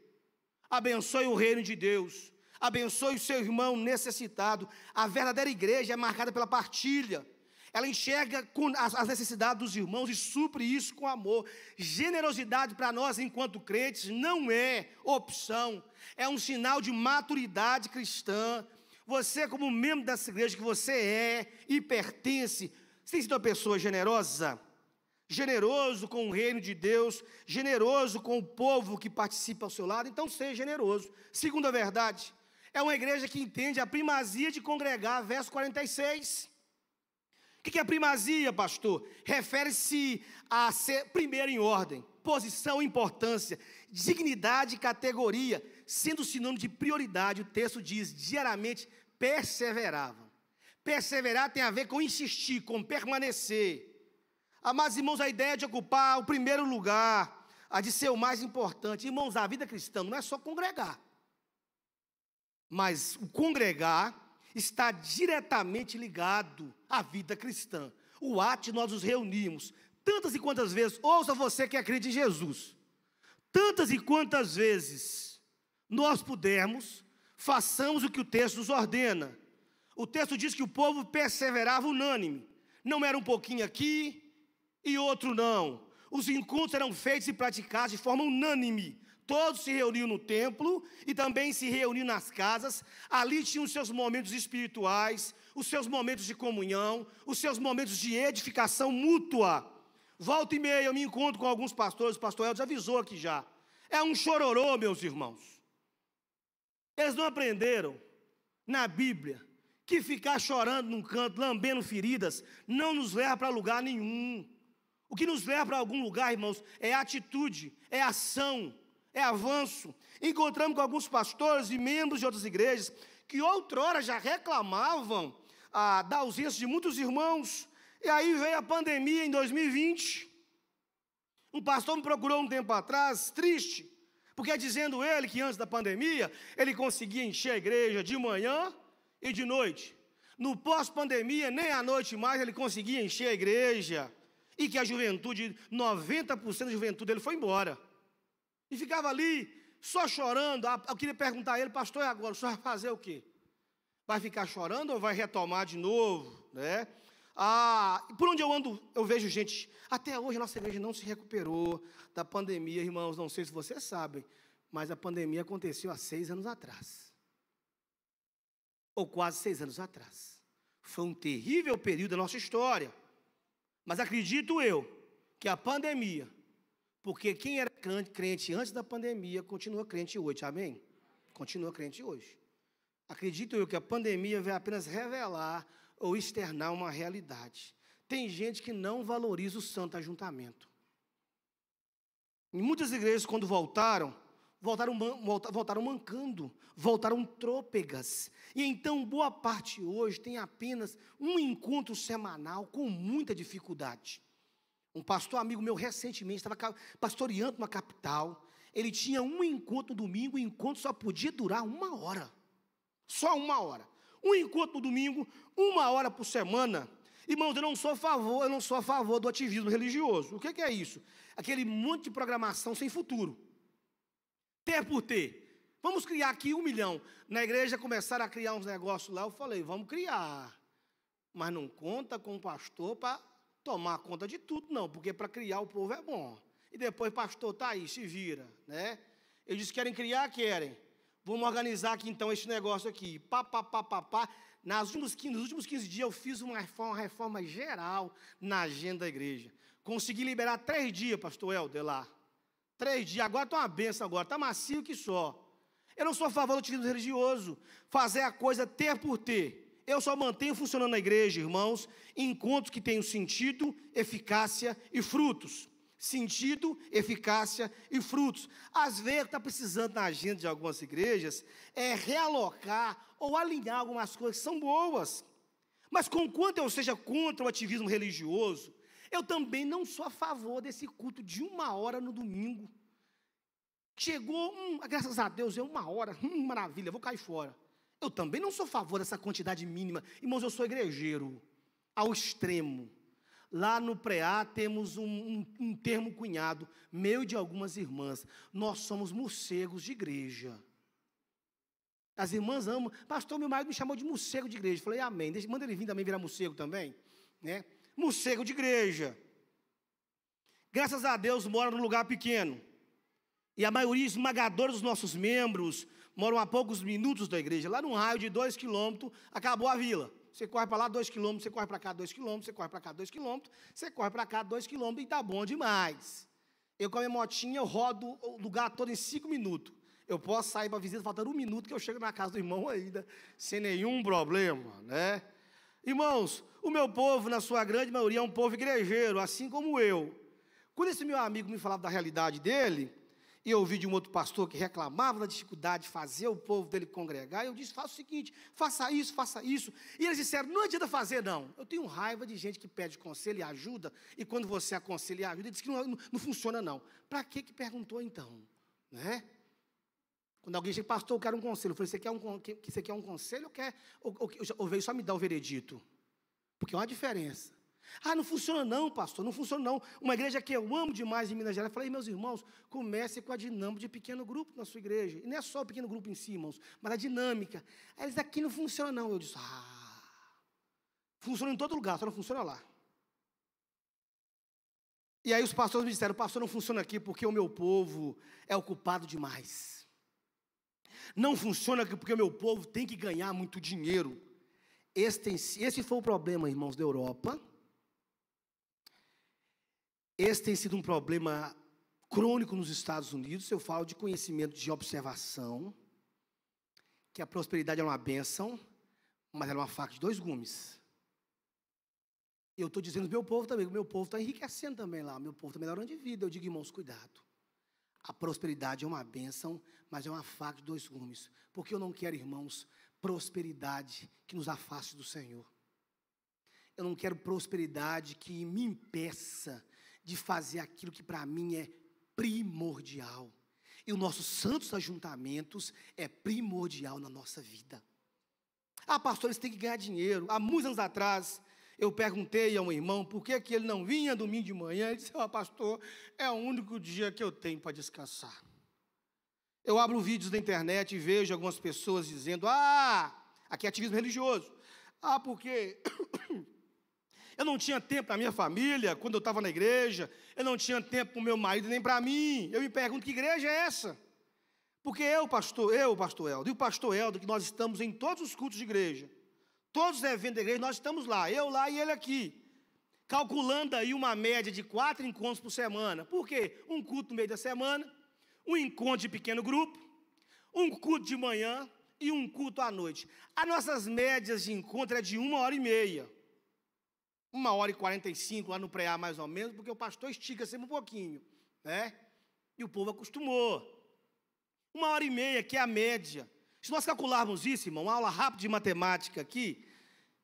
abençoe o reino de Deus, abençoe o seu irmão necessitado. A verdadeira igreja é marcada pela partilha. Ela enxerga as necessidades dos irmãos e supre isso com amor. Generosidade para nós, enquanto crentes, não é opção, é um sinal de maturidade cristã. Você, como membro dessa igreja que você é e pertence, você tem sido uma pessoa generosa? Generoso com o reino de Deus, generoso com o povo que participa ao seu lado? Então seja generoso. Segunda verdade, é uma igreja que entende a primazia de congregar, verso 46. O que é primazia, pastor? Refere-se a ser primeiro em ordem, posição, importância, dignidade e categoria, sendo sinônimo de prioridade. O texto diz: diariamente perseveravam. Perseverar tem a ver com insistir, com permanecer. Amados irmãos, a ideia de ocupar o primeiro lugar, a de ser o mais importante. Irmãos, a vida cristã não é só congregar, mas o congregar está diretamente ligado à vida cristã. O ato de nós nos reunirmos, tantas e quantas vezes, ouça você que acredita em Jesus, tantas e quantas vezes nós pudermos, façamos o que o texto nos ordena. O texto diz que o povo perseverava unânime, não era um pouquinho aqui e outro não. Os encontros eram feitos e praticados de forma unânime. Todos se reuniam no templo e também se reuniam nas casas. Ali tinham os seus momentos espirituais, os seus momentos de comunhão, os seus momentos de edificação mútua. Volta e meia eu me encontro com alguns pastores, o pastor Eldes avisou aqui já. É um chororô, meus irmãos. Eles não aprenderam na Bíblia que ficar chorando num canto, lambendo feridas, não nos leva para lugar nenhum. O que nos leva para algum lugar, irmãos, é atitude, é ação, é avanço. Encontramos com alguns pastores e membros de outras igrejas que outrora já reclamavam da ausência de muitos irmãos. E aí veio a pandemia em 2020. Um pastor me procurou um tempo atrás, triste, porque dizendo ele que antes da pandemia, ele conseguia encher a igreja de manhã e de noite. No pós-pandemia, nem à noite mais ele conseguia encher a igreja. E que a juventude, 90% da juventude dele foi embora. E ficava ali, só chorando. Eu queria perguntar a ele: pastor, e agora? O senhor vai fazer o quê? Vai ficar chorando ou vai retomar de novo? Né? Por onde eu ando, eu vejo gente. Até hoje a nossa igreja não se recuperou da pandemia, irmãos. Não sei se vocês sabem, mas a pandemia aconteceu há 6 anos atrás. Ou quase 6 anos atrás. Foi um terrível período da nossa história. Mas acredito eu que a pandemia, porque quem era crente antes da pandemia, continua crente hoje, amém? Continua crente hoje. Acredito eu que a pandemia veio apenas revelar ou externar uma realidade. Tem gente que não valoriza o santo ajuntamento. Em muitas igrejas, quando voltaram mancando, voltaram trôpegas. E então, boa parte hoje tem apenas um encontro semanal com muita dificuldade. Um pastor amigo meu recentemente estava pastoreando uma capital. Ele tinha um encontro no domingo, o encontro só podia durar 1 hora. Só 1 hora. Um encontro no domingo, 1 hora por semana. Irmãos, eu não sou a favor do ativismo religioso. O que é isso? Aquele monte de programação sem futuro. Ter por ter. Vamos criar aqui 1 milhão. Na igreja começaram a criar uns negócios lá, eu falei: vamos criar. Mas não conta com o pastor para tomar conta de tudo, não, porque para criar o povo é bom. E depois, pastor, está aí, se vira, né? Eles querem criar, querem. Vamos organizar aqui então este negócio aqui. Pá, pá, pá, pá, pá. Nos últimos 15 dias eu fiz uma reforma geral na agenda da igreja. Consegui liberar 3 dias, pastor Helder, lá. 3 dias, agora está uma benção agora, está macio que só. Eu não sou a favor do ativismo religioso, fazer a coisa ter por ter. Eu só mantenho funcionando na igreja, irmãos, encontros que tenham sentido, eficácia e frutos. Sentido, eficácia e frutos. Às vezes está precisando na agenda de algumas igrejas realocar ou alinhar algumas coisas que são boas. Mas conquanto eu seja contra o ativismo religioso, eu também não sou a favor desse culto de 1 hora no domingo. Chegou, graças a Deus, 1 hora, maravilha, vou cair fora. Eu também não sou a favor dessa quantidade mínima. Irmãos, eu sou igrejeiro, ao extremo. Lá no Preá temos um termo cunhado, meu e de algumas irmãs. Nós somos morcegos de igreja. As irmãs amam. Pastor, meu marido me chamou de morcego de igreja. Falei, amém. Manda ele vir também virar morcego também. Né? Morcego de igreja. Graças a Deus mora num lugar pequeno. E a maioria esmagadora dos nossos membros moram a poucos minutos da igreja. Lá num raio de 2 quilômetros, acabou a vila. Você corre para lá 2 quilômetros, você corre para cá 2 quilômetros, você corre para cá 2 quilômetros, você corre para cá 2 quilômetros e está bom demais. Eu com a minha motinha, eu rodo o lugar todo em 5 minutos. Eu posso sair para a visita faltando 1 minuto que eu chego na casa do irmão ainda, sem nenhum problema, né? Irmãos, o meu povo, na sua grande maioria, é um povo igrejeiro, assim como eu. Quando esse meu amigo me falava da realidade dele, e eu ouvi de um outro pastor que reclamava da dificuldade de fazer o povo dele congregar, eu disse, faça o seguinte, faça isso. E eles disseram, não adianta fazer não. Eu tenho raiva de gente que pede conselho e ajuda, e quando você aconselha e ajuda, ele diz que não funciona não. Para que perguntou então? Né? Quando alguém diz, pastor, eu quero um conselho. Eu falei, você quer um conselho ou veio só me dar o veredito? Porque é uma diferença. Ah, não funciona não, pastor, não funciona não. Uma igreja que eu amo demais em Minas Gerais, eu falei, meus irmãos, comece com a dinâmica de pequeno grupo na sua igreja. E não é só o pequeno grupo em si, irmãos, mas a dinâmica. Aí eles, aqui não funciona não. Eu disse, funciona em todo lugar, só não funciona lá. E aí os pastores me disseram, pastor, não funciona aqui porque o meu povo é ocupado demais. Não funciona aqui porque o meu povo tem que ganhar muito dinheiro. Esse foi o problema, irmãos, da Europa. Esse tem sido um problema crônico nos Estados Unidos. Eu falo de conhecimento de observação, que a prosperidade é uma bênção, mas ela é uma faca de 2 gumes. E eu estou dizendo para o meu povo também, o meu povo está enriquecendo também lá, o meu povo está melhorando de vida. Eu digo, irmãos, cuidado. A prosperidade é uma bênção, mas é uma faca de 2 gumes. Porque eu não quero, irmãos, prosperidade que nos afaste do Senhor. Eu não quero prosperidade que me impeça de fazer aquilo que para mim é primordial. E os nossos santos ajuntamentos é primordial na nossa vida. Ah, pastor, eles têm que ganhar dinheiro. Há muitos anos atrás, eu perguntei a um irmão por que ele não vinha domingo de manhã. Ele disse, pastor, é o único dia que eu tenho para descansar. Eu abro vídeos da internet e vejo algumas pessoas dizendo, aqui é ativismo religioso. Porque eu não tinha tempo para a minha família, quando eu estava na igreja, eu não tinha tempo para o meu marido, nem para mim. Eu me pergunto, que igreja é essa? Porque pastor Helder, e o pastor Helder, que nós estamos em todos os cultos de igreja, todos os eventos da igreja, nós estamos lá, eu lá e ele aqui, calculando aí uma média de 4 encontros por semana. Por quê? Um culto no meio da semana, um encontro de pequeno grupo, um culto de manhã e um culto à noite. As nossas médias de encontro é de 1h30. 1h45 lá no Preá, mais ou menos, porque o pastor estica sempre um pouquinho, né? E o povo acostumou. 1h30, que é a média. Se nós calcularmos isso, irmão, uma aula rápida de matemática aqui,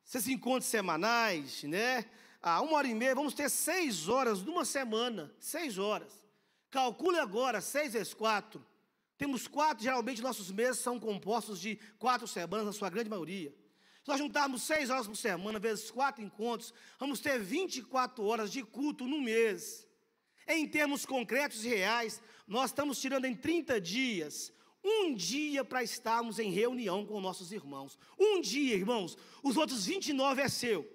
esses encontros semanais, né? 1h30, vamos ter 6 horas numa semana, 6 horas. Calcule agora, 6 vezes 4. Temos 4, geralmente nossos meses são compostos de 4 semanas, na sua grande maioria. Se nós juntarmos 6 horas por semana, vezes 4 encontros, vamos ter 24 horas de culto no mês. Em termos concretos e reais, nós estamos tirando em 30 dias, um dia para estarmos em reunião com nossos irmãos. Um dia, irmãos, os outros 29 é seu.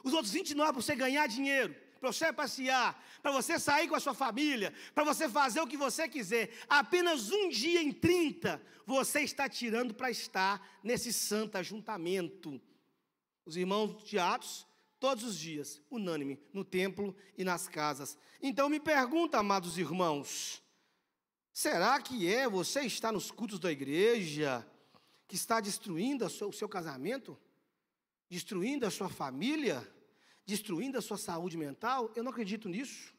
Os outros 29 para você ganhar dinheiro, para você passear, para você sair com a sua família, para você fazer o que você quiser. Apenas um dia em 30 você está tirando para estar nesse santo ajuntamento. Os irmãos de Atos, todos os dias, unânime, no templo e nas casas. Então me pergunta, amados irmãos, será que você está nos cultos da igreja, que está destruindo o seu casamento? Destruindo a sua família? Destruindo a sua saúde mental? Eu não acredito nisso.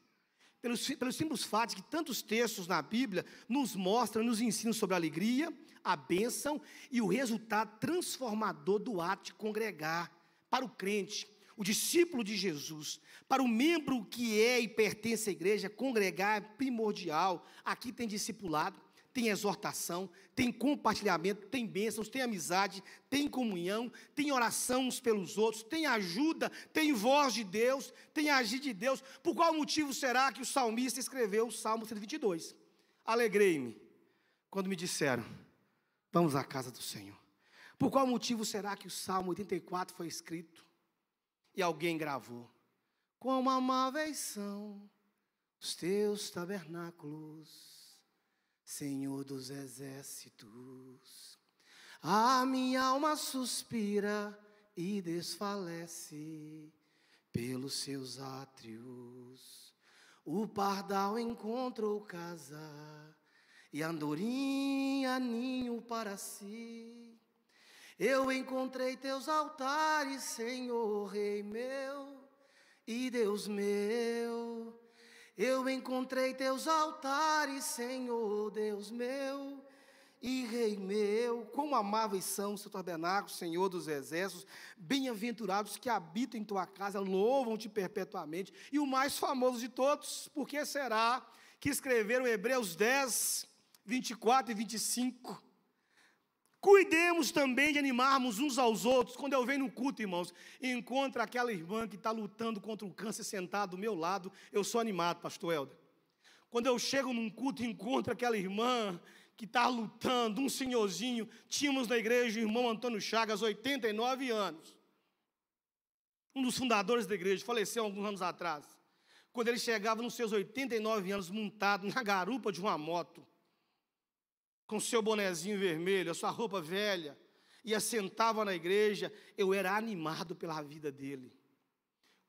Pelo simples fato de que tantos textos na Bíblia nos mostram, nos ensinam sobre a alegria, a bênção e o resultado transformador do ato de congregar. Para o crente, o discípulo de Jesus, para o membro que é e pertence à igreja, congregar é primordial. Aqui tem discipulado, tem exortação, tem compartilhamento, tem bênçãos, tem amizade, tem comunhão, tem oração uns pelos outros, tem ajuda, tem voz de Deus, tem agir de Deus. Por qual motivo será que o salmista escreveu o Salmo 122? Alegrei-me quando me disseram, vamos à casa do Senhor. Por qual motivo será que o Salmo 84 foi escrito e alguém gravou? Quão amáveis são os teus tabernáculos, Senhor dos exércitos. A minha alma suspira e desfalece pelos seus átrios. O pardal encontrou casa e a andorinha ninho para si. Eu encontrei teus altares, Senhor, Rei meu e Deus meu. Eu encontrei teus altares, Senhor, Deus meu e Rei meu. Como amáveis são os teus tabernáculos, Senhor dos exércitos. Bem-aventurados que habitam em tua casa, louvam-te perpetuamente. E o mais famoso de todos, por que será que escreveram Hebreus 10, 24 e 25? Cuidemos também de animarmos uns aos outros. Quando eu venho no culto, irmãos, e encontro aquela irmã que está lutando contra o câncer sentada do meu lado, eu sou animado, pastor Helder. Quando eu chego num culto e encontro aquela irmã que está lutando, um senhorzinho, tínhamos na igreja o irmão Antônio Chagas, 89 anos, um dos fundadores da igreja, faleceu alguns anos atrás. Quando ele chegava nos seus 89 anos, montado na garupa de uma moto, com seu bonezinho vermelho, a sua roupa velha, e assentava na igreja, eu era animado pela vida dele.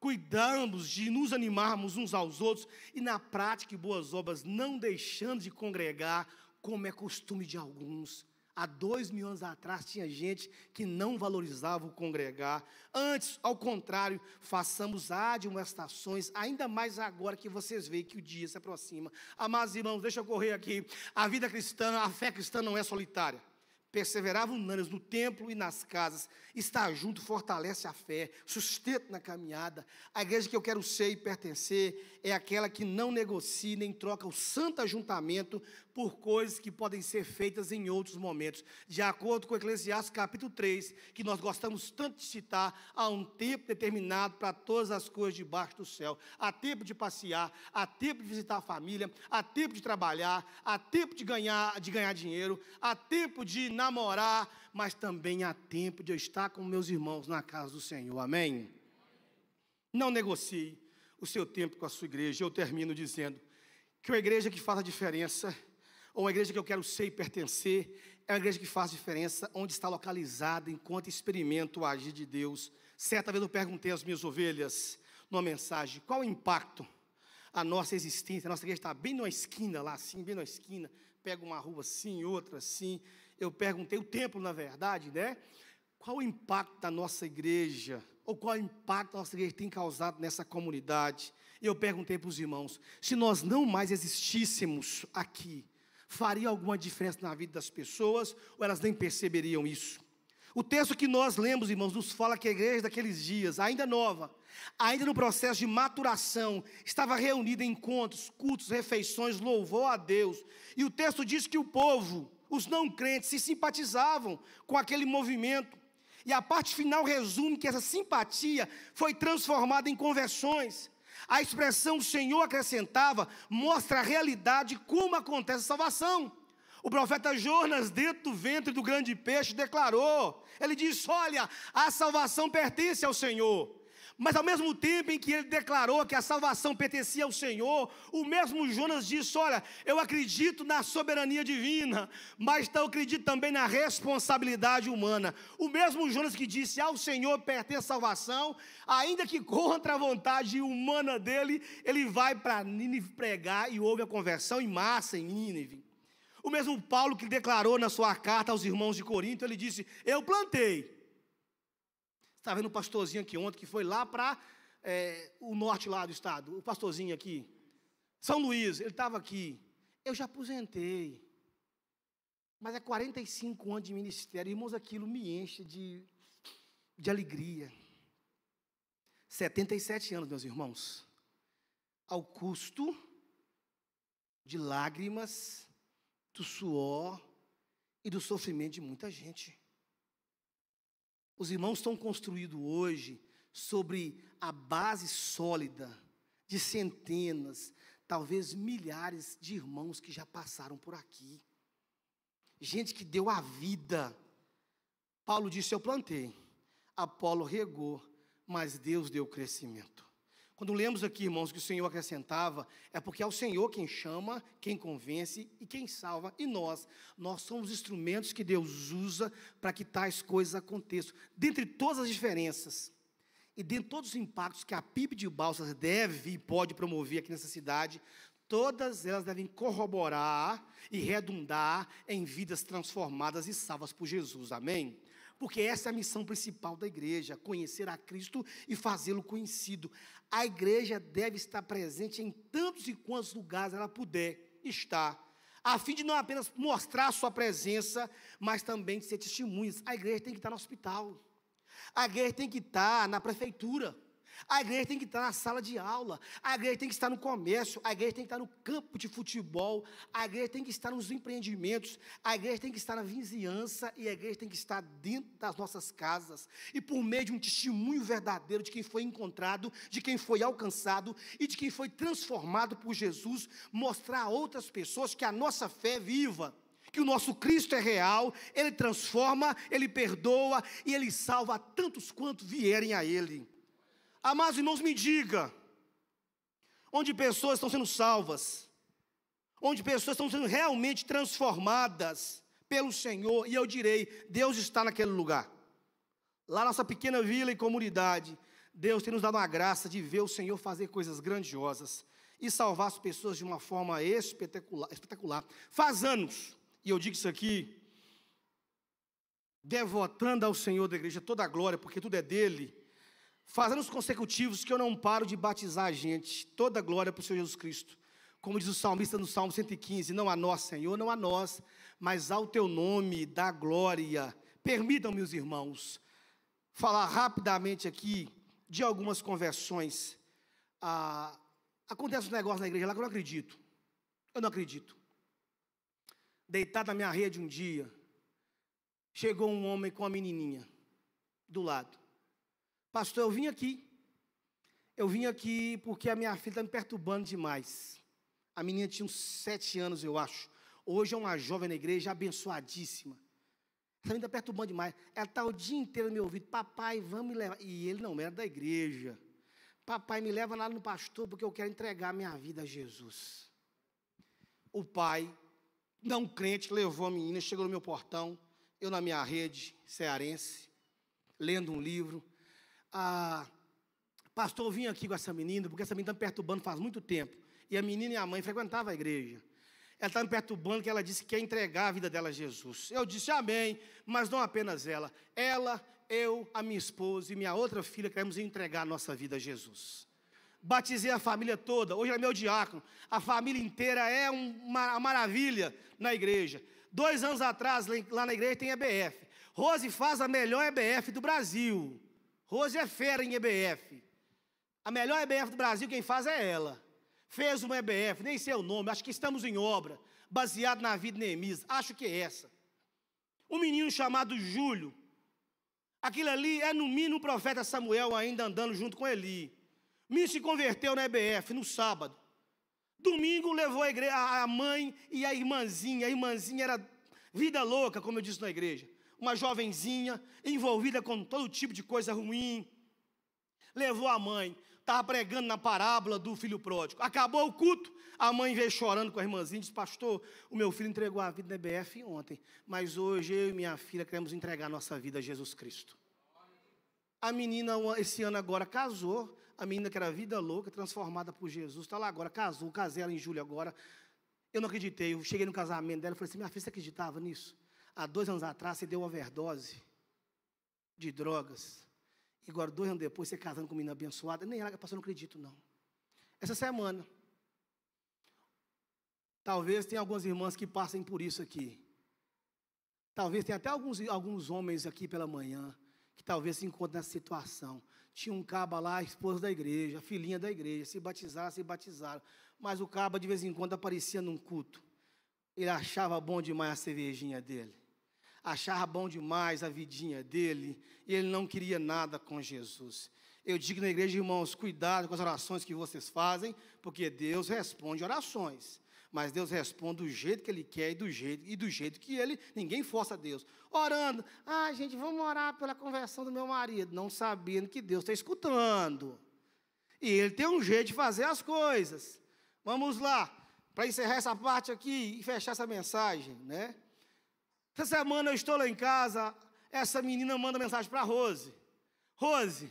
Cuidamos de nos animarmos uns aos outros, e na prática e boas obras, não deixando de congregar, como é costume de alguns. Há 2000 anos atrás tinha gente que não valorizava o congregar. Antes, ao contrário, façamos admoestações, ainda mais agora que vocês veem que o dia se aproxima. Amados irmãos, deixa eu correr aqui. A vida cristã, a fé cristã não é solitária. Perseverava unânimes no templo e nas casas. Estar junto fortalece a fé, sustenta na caminhada. A igreja que eu quero ser e pertencer é aquela que não negocia nem troca o santo ajuntamento por coisas que podem ser feitas em outros momentos. De acordo com Eclesiastes capítulo 3, que nós gostamos tanto de citar, há um tempo determinado para todas as coisas debaixo do céu. Há tempo de passear, há tempo de visitar a família, há tempo de trabalhar, há tempo de ganhar dinheiro, há tempo de namorar, mas também há tempo de eu estar com meus irmãos na casa do Senhor, amém? Não negocie o seu tempo com a sua igreja. Eu termino dizendo que uma igreja que faz a diferença, ou uma igreja que eu quero ser e pertencer, é uma igreja que faz diferença onde está localizada, enquanto experimenta o agir de Deus. Certa vez eu perguntei às minhas ovelhas, numa mensagem, qual o impacto a nossa existência? A nossa igreja está bem numa esquina lá, assim, bem numa esquina, pega uma rua assim, outra assim. Eu perguntei, o templo, na verdade, né? Qual o impacto da nossa igreja, ou qual o impacto a nossa igreja tem causado nessa comunidade? E eu perguntei para os irmãos, se nós não mais existíssemos aqui, faria alguma diferença na vida das pessoas, ou elas nem perceberiam isso? O texto que nós lemos, irmãos, nos fala que a igreja daqueles dias, ainda nova, ainda no processo de maturação, estava reunida em encontros, cultos, refeições, louvor a Deus. E o texto diz que o povo, os não crentes, se simpatizavam com aquele movimento. E a parte final resume que essa simpatia foi transformada em conversões. A expressão "o Senhor acrescentava" mostra a realidade como acontece a salvação. O profeta Jonas, dentro do ventre do grande peixe, declarou, ele disse, olha, a salvação pertence ao Senhor. Mas ao mesmo tempo em que ele declarou que a salvação pertencia ao Senhor, o mesmo Jonas disse: olha, eu acredito na soberania divina, mas eu acredito também na responsabilidade humana. O mesmo Jonas que disse: ao Senhor pertence a salvação, ainda que contra a vontade humana dele, ele vai para Nínive pregar, e houve a conversão em massa em Nínive. O mesmo Paulo que declarou na sua carta aos irmãos de Corinto, ele disse: eu plantei. Estava vendo um pastorzinho aqui ontem, que foi lá para o norte lá do estado, o pastorzinho aqui, São Luís, ele estava aqui. Eu já aposentei, mas é 45 anos de ministério, irmãos, aquilo me enche de alegria. 77 anos, meus irmãos, ao custo de lágrimas, do suor e do sofrimento de muita gente. Os irmãos estão construídos hoje sobre a base sólida de centenas, talvez milhares de irmãos que já passaram por aqui. Gente que deu a vida. Paulo disse: eu plantei, Apolo regou, mas Deus deu crescimento. Quando lemos aqui, irmãos, que o Senhor acrescentava, é porque é o Senhor quem chama, quem convence e quem salva. E nós somos instrumentos que Deus usa para que tais coisas aconteçam. Dentre todas as diferenças e dentre todos os impactos que a PIB de Balsas deve e pode promover aqui nessa cidade, todas elas devem corroborar e redundar em vidas transformadas e salvas por Jesus. Amém? Porque essa é a missão principal da igreja: conhecer a Cristo e fazê-lo conhecido. A igreja deve estar presente em tantos e quantos lugares ela puder estar, a fim de não apenas mostrar a sua presença, mas também de ser testemunhas. A igreja tem que estar no hospital, a igreja tem que estar na prefeitura, a igreja tem que estar na sala de aula, a igreja tem que estar no comércio, a igreja tem que estar no campo de futebol, a igreja tem que estar nos empreendimentos, a igreja tem que estar na vizinhança, e a igreja tem que estar dentro das nossas casas, e por meio de um testemunho verdadeiro de quem foi encontrado, de quem foi alcançado e de quem foi transformado por Jesus, mostrar a outras pessoas que a nossa fé é viva, que o nosso Cristo é real, Ele transforma, Ele perdoa e Ele salva a tantos quanto vierem a Ele. Amados irmãos, me diga, onde pessoas estão sendo salvas, onde pessoas estão sendo realmente transformadas pelo Senhor, e eu direi: Deus está naquele lugar. Lá na nossa pequena vila e comunidade, Deus tem nos dado a graça de ver o Senhor fazer coisas grandiosas e salvar as pessoas de uma forma espetacular. Faz anos, e eu digo isso aqui, devotando ao Senhor da igreja toda a glória, porque tudo é dele. Faz anos consecutivos que eu não paro de batizar a gente. Toda a glória para o Senhor Jesus Cristo. Como diz o salmista no Salmo 115, não a nós, Senhor, não a nós, mas ao teu nome dá glória. Permitam-me, os irmãos, falar rapidamente aqui de algumas conversões. Acontece um negócio na igreja lá que eu não acredito. Eu não acredito. Deitado na minha rede um dia, chegou um homem com uma menininha do lado. Pastor, eu vim aqui porque a minha filha está me perturbando demais. A menina tinha uns 7 anos, eu acho. Hoje é uma jovem na igreja, abençoadíssima. Essa menina está perturbando demais. Ela está o dia inteiro no meu ouvido: papai, vamos me levar. E ele não era da igreja. Papai, me leva lá no pastor, porque eu quero entregar a minha vida a Jesus. O pai, não crente, levou a menina, chegou no meu portão, eu na minha rede cearense, lendo um livro. Pastor, eu vim aqui com essa menina, porque essa menina está me perturbando faz muito tempo. E a menina e a mãe frequentavam a igreja. Ela está me perturbando, porque ela disse que quer entregar a vida dela a Jesus. Eu disse amém, mas não apenas ela. Ela, eu, a minha esposa e minha outra filha queremos entregar a nossa vida a Jesus. Batizei a família toda, hoje é meu diácono. A família inteira é uma maravilha na igreja. 2 anos atrás, lá na igreja tem EBF. Rose faz a melhor EBF do Brasil. Rose é fera em EBF. A melhor EBF do Brasil, quem faz é ela. Fez uma EBF, nem sei o nome, acho que estamos em obra, baseado na vida de Neemias, acho que é essa. Um menino chamado Júlio. Aquilo ali é no mínimo o profeta Samuel ainda andando junto com Eli. O menino se converteu na EBF no sábado. Domingo levou a mãe e a irmãzinha. A irmãzinha era vida louca, como eu disse na igreja. Uma jovenzinha, envolvida com todo tipo de coisa ruim. Levou a mãe, estava pregando na parábola do filho pródigo. Acabou o culto, a mãe veio chorando com a irmãzinha e disse: pastor, o meu filho entregou a vida na EBF ontem, mas hoje eu e minha filha queremos entregar a nossa vida a Jesus Cristo. A menina, esse ano agora, casou. A menina que era vida louca, transformada por Jesus, está lá agora, casou, casei ela em julho agora. Eu não acreditei, eu cheguei no casamento dela e falei assim: minha filha, você acreditava nisso? Há 2 anos atrás você deu overdose de drogas, e agora 2 anos depois você casando com uma menina abençoada. Nem ela, pastor, eu não acredito não. Essa semana, talvez tenha algumas irmãs que passem por isso aqui. Talvez tenha até alguns homens aqui pela manhã, que talvez se encontrem nessa situação. Tinha um caba lá, a esposa da igreja, a filhinha da igreja, se batizaram. Mas o caba de vez em quando aparecia num culto. Ele achava bom demais a cervejinha dele. Achava bom demais a vidinha dele. E ele não queria nada com Jesus. Eu digo na igreja, irmãos, cuidado com as orações que vocês fazem, porque Deus responde orações. Mas Deus responde do jeito que Ele quer e do jeito que Ele, ninguém força Deus. Orando, gente, vamos orar pela conversão do meu marido, não sabendo que Deus está escutando. E Ele tem um jeito de fazer as coisas. Vamos lá, para encerrar essa parte aqui e fechar essa mensagem, né? Essa semana eu estou lá em casa, essa menina manda mensagem para a Rose. Rose,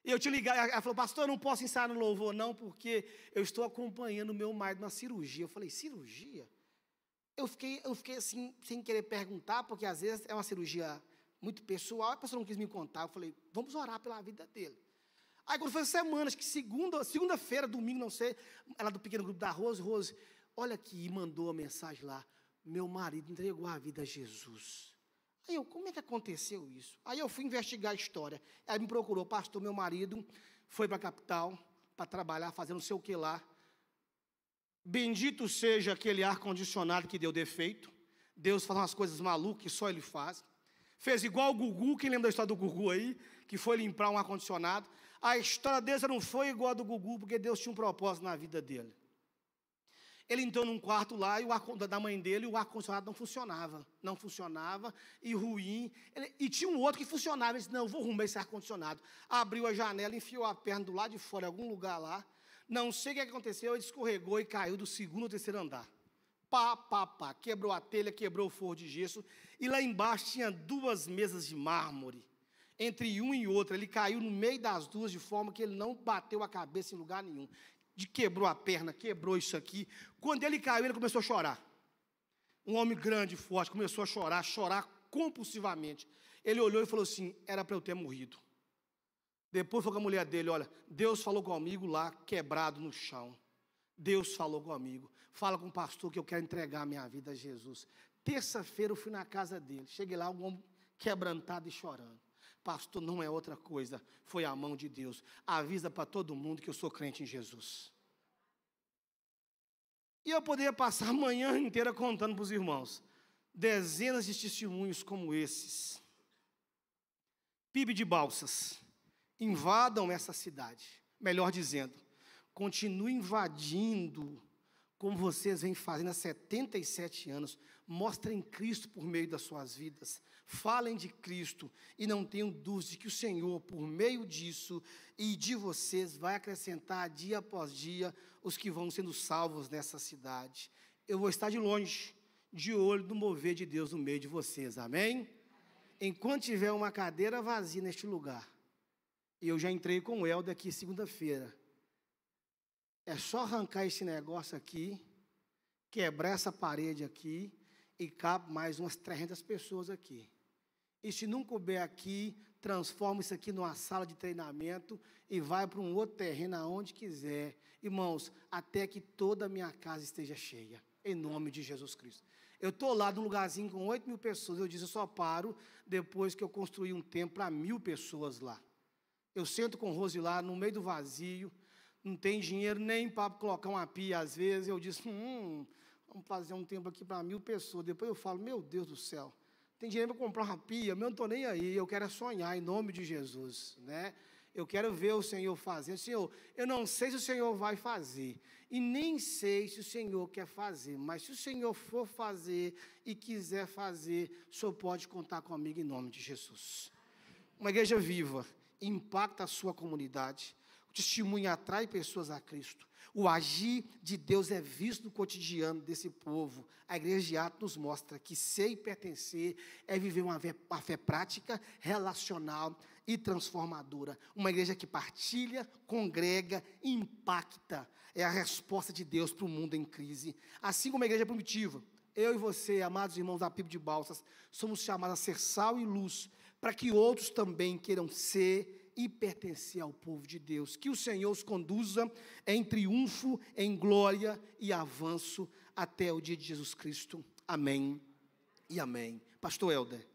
eu te liguei, ela falou: pastor, eu não posso ensaiar no louvor não, porque eu estou acompanhando o meu marido na cirurgia. Eu falei: cirurgia? Eu fiquei assim, sem querer perguntar, porque às vezes é uma cirurgia muito pessoal, a pessoa não quis me contar. Eu falei: vamos orar pela vida dele. Aí quando foi semana, acho que segunda-feira, domingo, não sei, ela do pequeno grupo da Rose, olha aqui, mandou a mensagem lá: meu marido entregou a vida a Jesus. Aí como é que aconteceu isso? Aí eu fui investigar a história. Ela me procurou: pastor, meu marido foi para a capital para trabalhar, fazer não sei o que lá. Bendito seja aquele ar-condicionado que deu defeito. Deus faz umas coisas malucas que só Ele faz. Fez igual o Gugu, quem lembra da história do Gugu aí? Que foi limpar um ar-condicionado. A história dele não foi igual a do Gugu, porque Deus tinha um propósito na vida dele. Ele entrou num quarto lá, da mãe dele, e o ar-condicionado não funcionava, e ruim. E tinha um outro que funcionava. Ele disse: não, eu vou arrumar esse ar-condicionado. Abriu a janela, enfiou a perna do lado de fora, em algum lugar lá. Não sei o que aconteceu, ele escorregou e caiu do 2º ou 3º andar. Quebrou a telha, quebrou o forro de gesso, e lá embaixo tinha 2 mesas de mármore. Entre um e outro, ele caiu no meio das duas, de forma que ele não bateu a cabeça em lugar nenhum. Quebrou a perna, quebrou isso aqui. Quando ele caiu, ele começou a chorar. Um homem grande, forte, começou a chorar compulsivamente. Ele olhou e falou assim: era para eu ter morrido. Depois foi com a mulher dele: olha, Deus falou comigo lá, quebrado no chão. Deus falou comigo: fala com o pastor que eu quero entregar a minha vida a Jesus. Terça-feira eu fui na casa dele, cheguei lá, um homem quebrantado e chorando. Pastor, não é outra coisa, foi a mão de Deus. Avisa para todo mundo que eu sou crente em Jesus. E eu poderia passar a manhã inteira contando para os irmãos dezenas de testemunhos como esses. PIB de Balsas, invadam essa cidade. Melhor dizendo, continuem invadindo, como vocês vêm fazendo há 77 anos. Mostrem Cristo por meio das suas vidas. Falem de Cristo e não tenham dúvida de que o Senhor, por meio disso e de vocês, vai acrescentar dia após dia os que vão sendo salvos nessa cidade. Eu vou estar de longe, de olho no mover de Deus no meio de vocês, amém? Enquanto tiver uma cadeira vazia neste lugar, e eu já entrei com o Helder aqui segunda-feira, é só arrancar esse negócio aqui, quebrar essa parede aqui, e cabe mais umas 300 pessoas aqui. E se não couber aqui, transforma isso aqui numa sala de treinamento e vai para um outro terreno, aonde quiser. Irmãos, até que toda a minha casa esteja cheia, em nome de Jesus Cristo. Eu estou lá num lugarzinho com 8.000 pessoas, eu disse: eu só paro depois que eu construir um templo para 1.000 pessoas lá. Eu sento com o Rose lá, no meio do vazio, não tem dinheiro nem para colocar uma pia, às vezes. Eu disse: vamos fazer um templo aqui para 1.000 pessoas. Depois eu falo: meu Deus do céu, tem dinheiro para comprar uma pia? Eu não estou nem aí, eu quero sonhar em nome de Jesus, né? Eu quero ver o Senhor fazendo. Senhor, eu não sei se o Senhor vai fazer, e nem sei se o Senhor quer fazer, mas se o Senhor for fazer e quiser fazer, o Senhor pode contar comigo em nome de Jesus. Uma igreja viva, impacta a sua comunidade. O testemunho atrai pessoas a Cristo. O agir de Deus é visto no cotidiano desse povo. A igreja de Atos nos mostra que ser e pertencer é viver uma fé prática, relacional e transformadora. Uma igreja que partilha, congrega, impacta. É a resposta de Deus para o mundo em crise. Assim como a igreja primitiva, eu e você, amados irmãos da PIB de Balsas, somos chamados a ser sal e luz, para que outros também queiram ser e pertencer ao povo de Deus. Que o Senhor os conduza em triunfo, em glória e avanço até o dia de Jesus Cristo. Amém e amém. Pastor Helder.